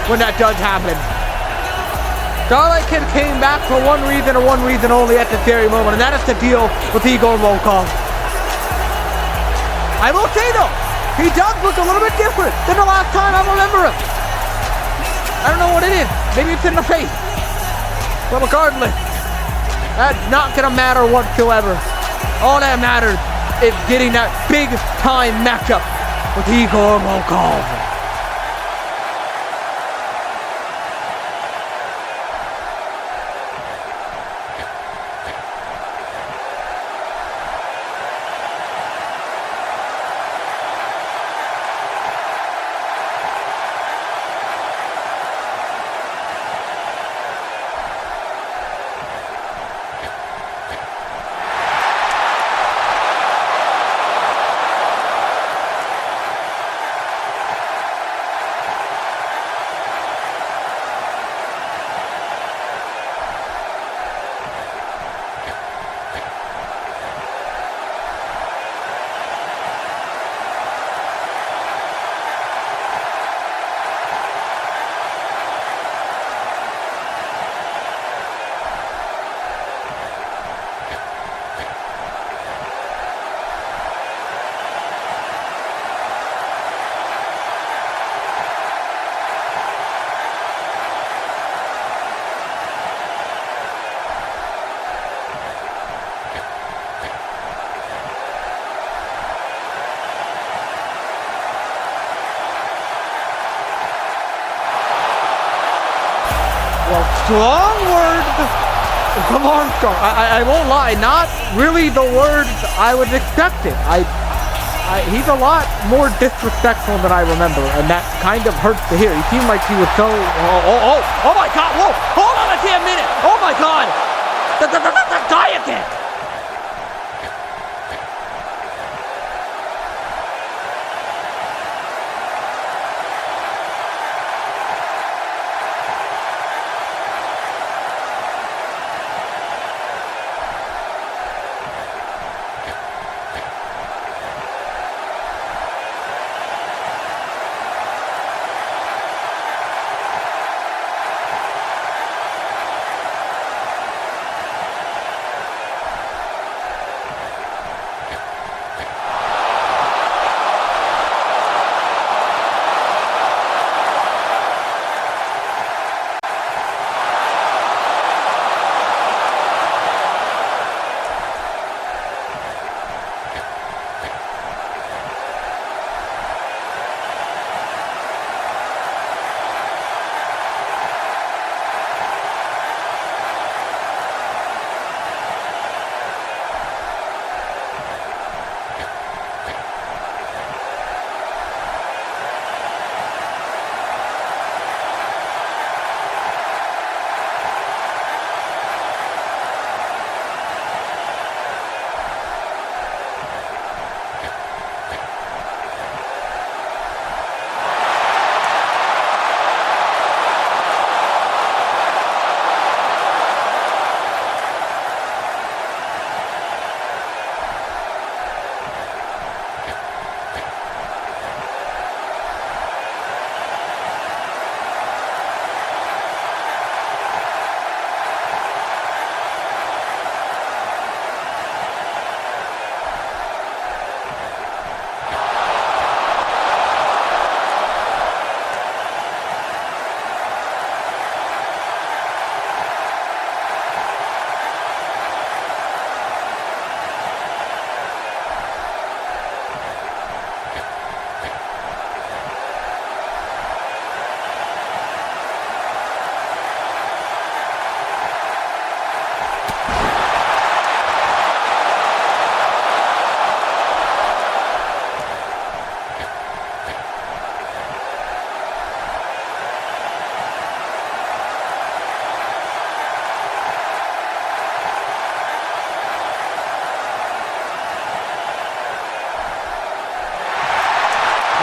when that does happen. Starlight Kid came back for one reason and one reason only at this very moment, and that is to deal with Igor Volkov. I will say though, he does look a little bit different than the last time I remember him. I don't know what it is. Maybe it's in the face. But regardless, that's not gonna matter whatsoever. All that matters is getting that big time matchup with Igor Volkov. Well, strong words from Armstrong. I won't lie, not really the words I would expect it. He's a lot more disrespectful than I remember, and that kind of hurts to hear. He seemed like he was so... Oh my God, whoa, hold on a damn minute. Oh my God, the guy again.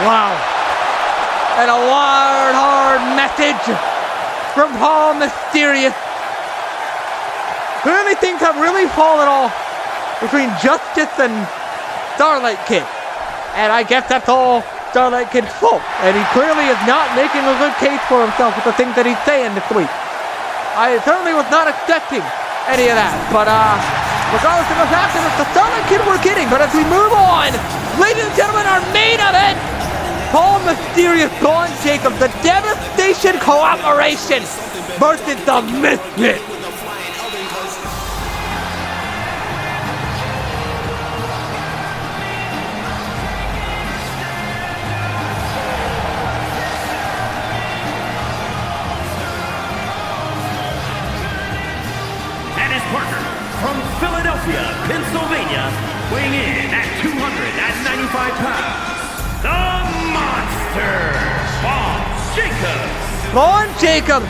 Wow. And a hard message from Paul Mysterious. Clearly things have really fallen off between Justice and Starlight Kid. And I guess that's all Starlight Kid's fault. And he clearly is not making a good case for himself with the things that he's saying this week. I certainly was not expecting any of that. But regardless of what's happening, it's the Starlight Kid we're getting. But as we move on, ladies and gentlemen, our main event, Paul Mysterious, Braun Jacobs, the Devastation Cooperation versus the Misfits. And his partner from Philadelphia, Pennsylvania, weighing in at 295 pounds. The Monster, Braun Jacobs. Braun Jacobs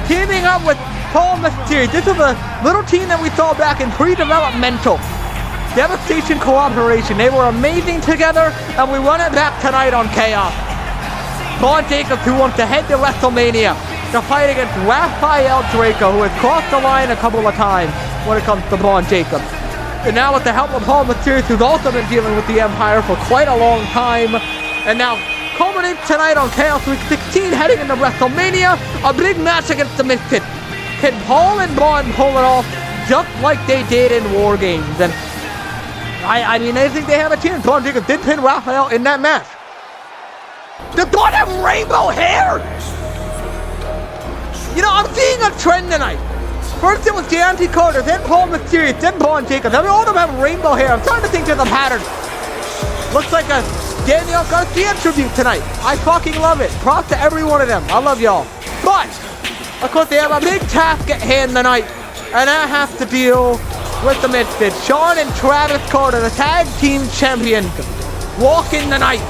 teaming up with Paul Mysterious. This is a little team that we saw back in pre-developmental. Devastation Cooperation. They were amazing together, and we run it back tonight on Chaos. Braun Jacobs, who wants to head to WrestleMania to fight against Rafael Draco, who has crossed the line a couple of times when it comes to Braun Jacobs. And now with the help of Paul Mysterious, who's also been dealing with the Empire for quite a long time. And now culminates tonight on Chaos Week 16, heading into WrestleMania, a big match against the Misfits. Can Paul and Braun pull it off just like they did in War Games? And I mean, I think they have a chance. Braun Jacobs did pin Rafael in that match. Does Braun have rainbow hair? You know, I'm seeing a trend tonight. First it was Deontay Carter, then Paul Mysterious, then Braun Jacobs. I mean, all of them have rainbow hair. I'm starting to think there's a pattern. Looks like a Daniel Garcia tribute tonight. I fucking love it. Props to every one of them. I love y'all. But Of course, they have a big task at hand tonight, and that has to deal with the Misfits. Shawn and Travis Carter, the tag team champions, walk in the night.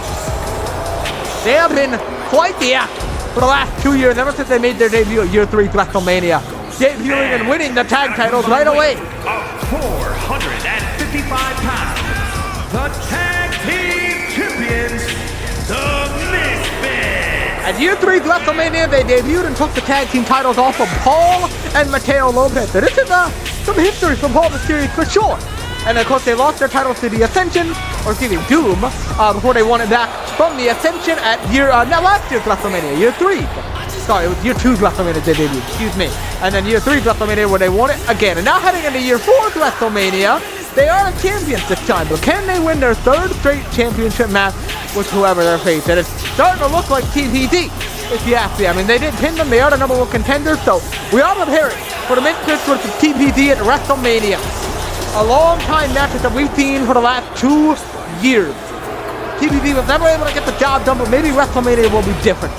They have been quite the act for the last 2 years, ever since they made their debut at Year 3 WrestleMania. Debuting and winning the tag titles right away. Of 455 pounds, the tag team champions, the Misfits. At Year 3 WrestleMania, they debuted and took the tag team titles off of Paul and Mateo Lopez. So this is some history from Paul Mysterio for sure. And of course, they lost their titles to the Ascension, or excuse me, Doom, before they won it back from the Ascension at last year's WrestleMania, Year 3. Sorry, it was Year 2's WrestleMania they debuted, excuse me. And then Year 3's WrestleMania where they won it again. And now heading into Year 4's WrestleMania, they are the champions this time. But can they win their third straight championship match with whoever they're facing? And it's starting to look like TPD, if you ask me. I mean, they did pin them, they are the number one contenders, so we are preparing for the Misfits versus TPD at WrestleMania. A long time match that we've seen for the last 2 years. TPD was never able to get the job done, but maybe WrestleMania will be different.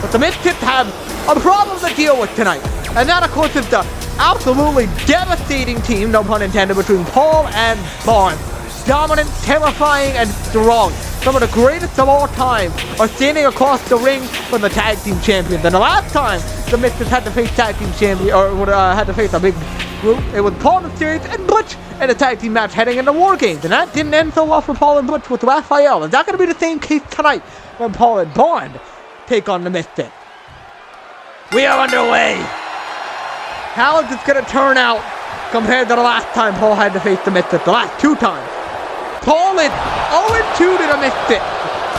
But the Misfits have a problem to deal with tonight. And that, of course, is the absolutely devastating team, no pun intended, between Paul and Vaughn. Dominant, terrifying, and strong. Some of the greatest of all time are standing across the ring for the tag team champions. And the last time the Misfits had to face tag team champion, or had to face a big group, it was Paul Mysterio and Butch in a tag team match heading into War Games. And that didn't end so well for Paul and Butch with Raphael. Is that going to be the same case tonight when Paul and Bond take on the Misfits? We are underway. How is this going to turn out compared to the last time Paul had to face the Misfits? The last 2 times. Paul is 0-2 to the Misfits.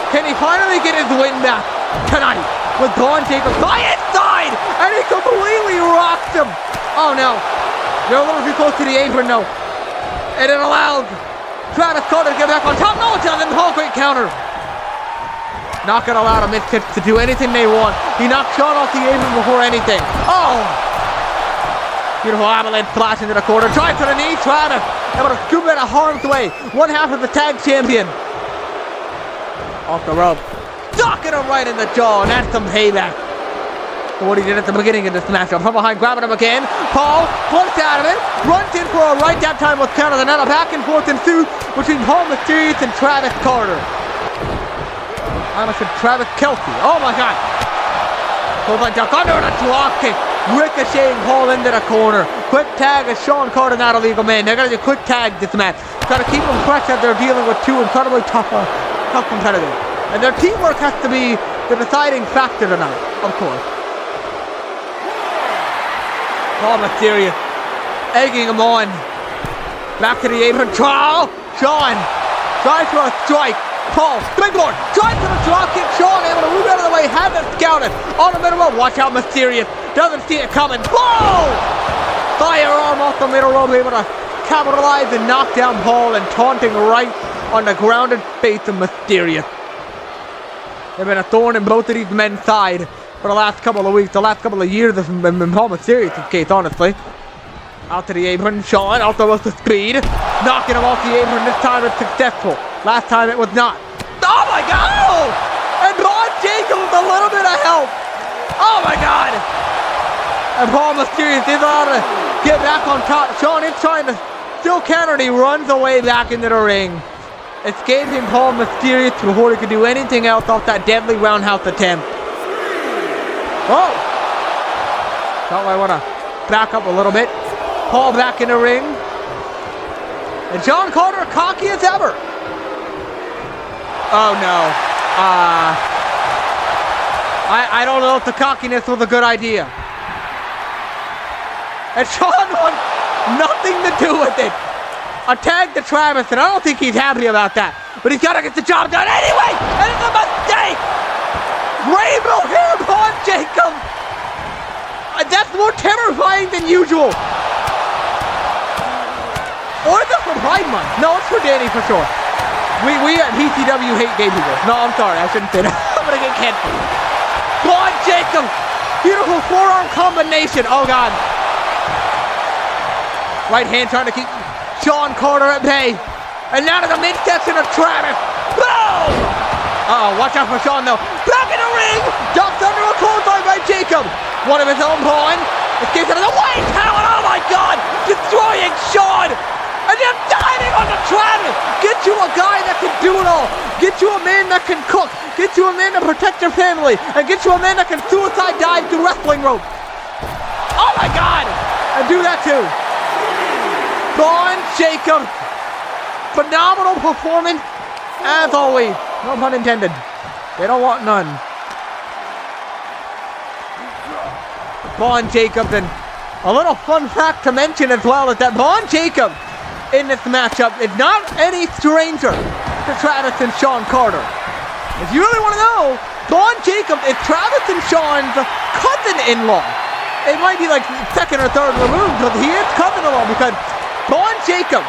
Can he finally get his win back tonight with Braun taking by his side, and he completely rocks him. Oh no, they're a little too close to the apron though, and it allows Travis Carter to get back on top. No, it doesn't. Paul, great counter. Not gonna allow the Misfits to do anything they want. He knocked Shawn off the apron before anything. Oh! Beautiful avalanche splash into the corner. Tries to the knee. Travis able to scoop it out of harm's way. One half of the tag champion. Off the rope. Knocking him right in the jaw. And that's some payback for what he did at the beginning of this matchup. From behind, grabbing him again. Paul flips out of it. Runs in for a right. That time was countered. And then a back and forth ensues between Paul Mysterio and Travis Carter. I almost said Travis Kelsey. Oh my God. Goes like duck under the drop kick. Ricocheting Paul into the corner. Quick tag as Shawn Carter, not a legal man. They're going to do quick tag this match. Got to keep them fresh as they're dealing with 2 incredibly tough competitors. And their teamwork has to be the deciding factor tonight, of course. Paul Mysterio egging him on. Back to the apron. Trial. Shawn tries for a strike. Paul, springboard, tries to the drop kick. Shawn able to move out of the way, has it scouted on the middle rope. Watch out, Mysterious. Doesn't see it coming. Boom! Firearm off the middle rope, able to capitalize and knock down Paul and taunting right on the grounded face of Mysterious. They've been a thorn in both of these men's side for the last couple of weeks, the last couple of years in Paul Mysterious' case, honestly. Out to the apron, Shawn out there with the speed, knocking him off the apron. This time it's successful. Last time it was not. Oh my God! Oh! And Braun Jacobs with a little bit of help. Oh my God! And Paul Mysterio is allowed to get back on top. Shawn is trying to still counter, and he runs away back into the ring. Escaping Paul Mysterio before he could do anything else off that deadly roundhouse attempt. Whoa! Thought I want to back up a little bit. Paul back in the ring. And Shawn Carter cocky as ever. Oh no. I don't know if the cockiness was a good idea. And Shawn wants nothing to do with it. A tag to Travis, and I don't think he's happy about that. But he's got to get the job done anyway. And it's a mistake. Rainbow hair Braun Jacob. That's more terrifying than usual. Or is it for Pride Month? No, it's for Danny for sure. We at PCW hate gay people. No, I'm sorry, I shouldn't say that. I'm gonna get canceled. Braun Jacob! Beautiful forearm combination. Oh God. Right hand trying to keep Shawn Carter at bay. And now to the midsection of Travis. Boom! Watch out for Shawn though. Back in the ring. Ducks under a clothesline by Jacob. One of his own pawn. Escapes out of the way. Talon, oh my God. Destroying Shawn. And then diving onto Travis. Get you a guy that can do it all. Get you a man that can cook. Get you a man to protect your family. And get you a man that can suicide dive through wrestling rope. Oh my God. And do that too. Braun Jacob. Phenomenal performance. As always. No pun intended. They don't want none. Braun Jacob. And a little fun fact to mention as well is that Braun Jacob in this matchup is not any stranger to Travis and Shawn Carter. If you really want to know, Braun Jacob is Travis and Shawn's cousin-in-law. It might be like second or third removed, but he is cousin-in-law because Braun Jacob,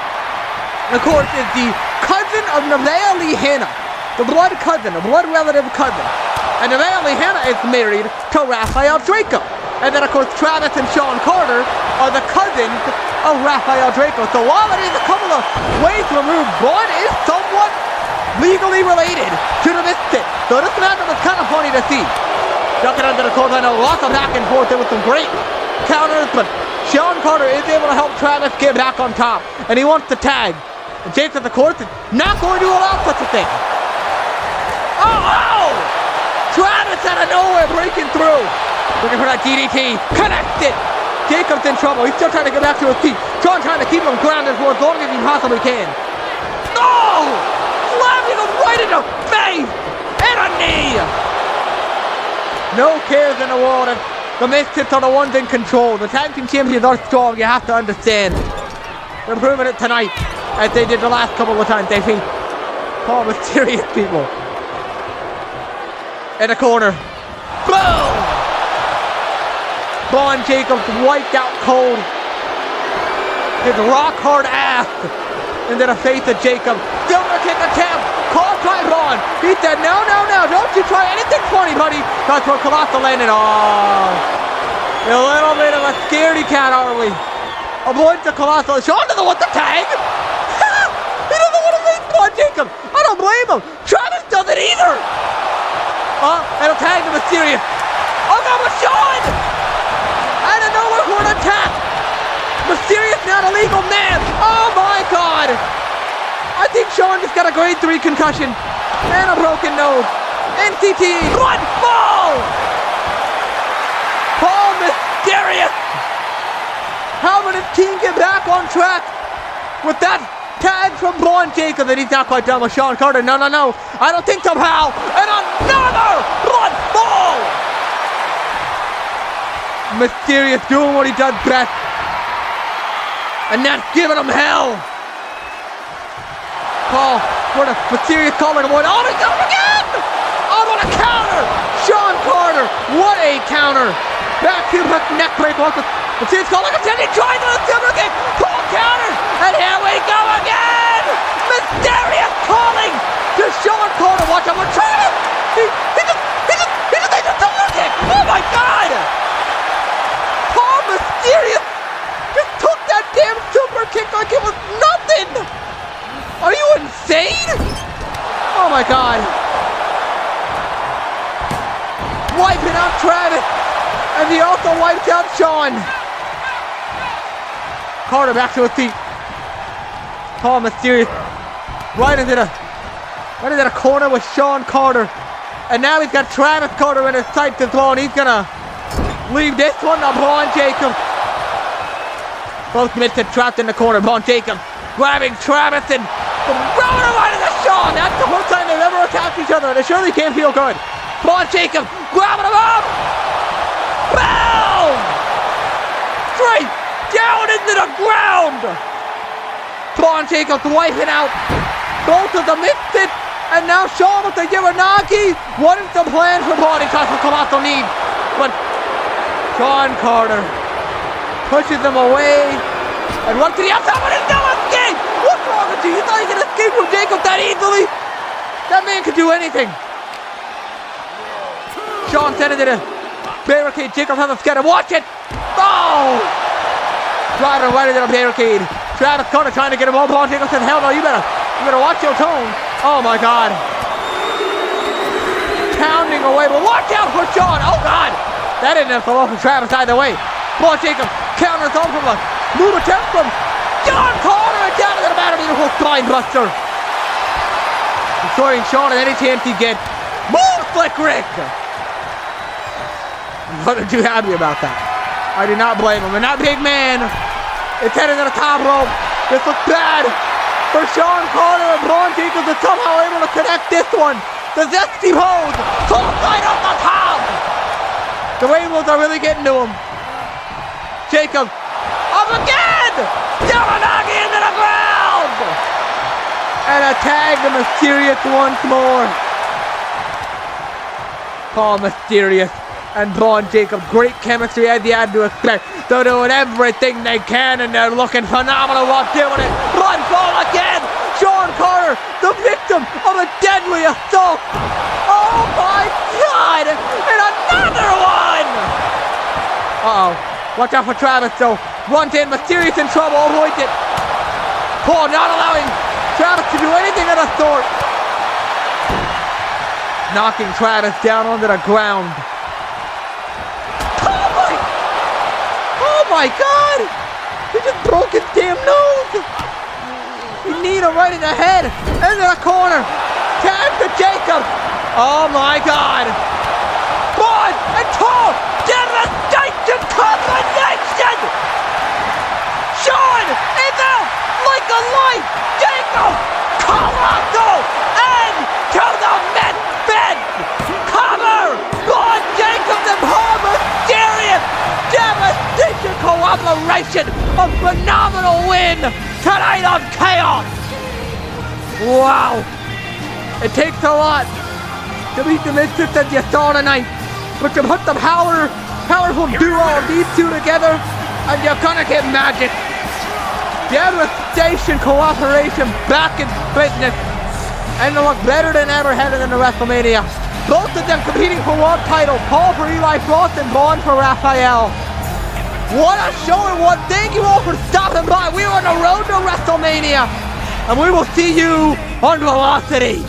of course, is the cousin of Nevaeh Lee Hanna, the blood cousin, the blood relative cousin. And Nevaeh Lee Hanna is married to Raphael Draco. And then, of course, Travis and Shawn Carter are the cousins of Raphael Draco. So while it is a couple of ways removed, Braun is somewhat legally related to the Misfits. So this matchup is kind of funny to see. Ducking under the clothesline, lots of back and forth. There was some great counters, but Shawn Carter is able to help Travis get back on top. And he wants to tag. And Jason, of course, is not going to allow such a thing. Oh! Travis out of nowhere breaking through. Looking for that DDT. Connected. Jacob's in trouble. He's still trying to get back to his feet. Shawn trying to keep him grounded for as long as he possibly can. Oh! Slamming him right in the face. And a knee. No cares in the world. And the Misfits are the ones in control. The tag team champions are strong. You have to understand. They're proving it tonight, as they did the last couple of times they faced all mysterious people. In the corner. Boom! Braun Jacobs wiped out cold. His rock-hard ass into the face of Jacob. Silver kick attempt. Call by Braun. He said, no, don't you try anything funny, buddy. That's where Colossal landed. Oh, a little bit of a scaredy cat, are we? Avoids the Colossal. Shawn doesn't want the tag. He doesn't want to face Braun Jacob. I don't blame him. Travis doesn't either. And a tag to Mysterious. Oh, no, but Shawn! Out of nowhere for an attack! Mysterious, not a legal man! Oh my God! I think Shawn just got a grade 3 concussion. And a broken nose. NCT! Blood fall! Paul Mysterious! How did his team get back on track with that tag from Braun Jacob? And he's not quite done with Shawn Carter. No. I don't think so, pal. And another blood fall! Mysterious doing what he does best. And that's giving him hell. Paul, what a Mysterious calling him. Oh, he's got him again! Oh, what a counter! Shawn Carter, what a counter! Back to the neck break. Mysterious calling him. He tries on a silver kick. Paul counters. And here we go again! Mysterious calling to Shawn Carter. Watch out for Travis! He just takes a silver kick! Oh my God! Mysterious just took that damn super kick like it was nothing! Are you insane? Oh my God. Wiping out Travis. And he also wiped out Shawn. Carter back to his feet. Paul Mysterious right into the corner with Shawn Carter. And now he's got Travis Carter in his sights as well, and he's gonna leave this one to Braun Jacob. Both Misfits trapped in the corner. Braun Jacob grabbing Travis and throwing him right into Shawn. That's the first time they've ever attacked each other, and it surely can't feel good. Braun Jacob grabbing him up. Boom! Straight down into the ground. Braun Jacob's wiping out both of the Misfits, and now Shawn with the Uranagi. What is the plan for Braun? He tries to come out the knee, but Shawn Carter pushes him away and runs to the outside, but there's no escape! What's wrong with you? You thought you could escape from Jacob that easily? That man could do anything. Shawn sent it to the barricade. Jacob has a scatter. Watch it! Oh! Driving right into the barricade. Travis Carter trying to get him all. Braun Jacob says, hell no, you better watch your tone. Oh my God. pounding away, but watch out for Shawn. Oh, God. That didn't have to go from Travis either way. Braun Jacob counters on from a move attempt from John Connor and down to the mat. A beautiful spine buster. Destroying Shawn at any chance he gets. Move, Slick Rick. I'm not too happy about that. I do not blame him. And that big man is heading to the top rope. This looks bad for Shawn Connor and Braun Jacobs is somehow able to connect this one. The zesty pose. Full right off the top. The Rainbows are really getting to him. Jacob up again. Yamanagi into the ground. And a tag to Mysterious once more. Paul Mysterious and Braun Jacob, great chemistry as you had to expect. They're doing everything they can and they're looking phenomenal while doing it. Run ball again. Shawn Carter, the victim of a deadly assault. Oh my God! And another one! Uh-oh. Watch out for Travis though. Runs in, Mysterious in trouble, avoids it. Paul not allowing Travis to do anything of the sort. Knocking Travis down onto the ground. Oh my God! He just broke his damn nose! He kneed him right in the head! Into the corner! Tag to Jacob! Oh my God! Braun and Paul! Devastation combination! Shawn is out like a light! Jacob! Colossal! And to the mid-bed! Cover! Braun Jacobs and Paul Mysterious! Devastation cooperation! A phenomenal win tonight on Chaos! Wow! It takes a lot to beat the Misfits as you saw tonight, but you put the powerful duo of these two together and you're gonna get magic. Devastation cooperation back in business and they look better than ever headed into WrestleMania. Both of them competing for world title. Paul for Eli Frost and Braun for Raphael. What a show and what. Thank you all for stopping by. We are on the road to WrestleMania. And we will see you on Velocity.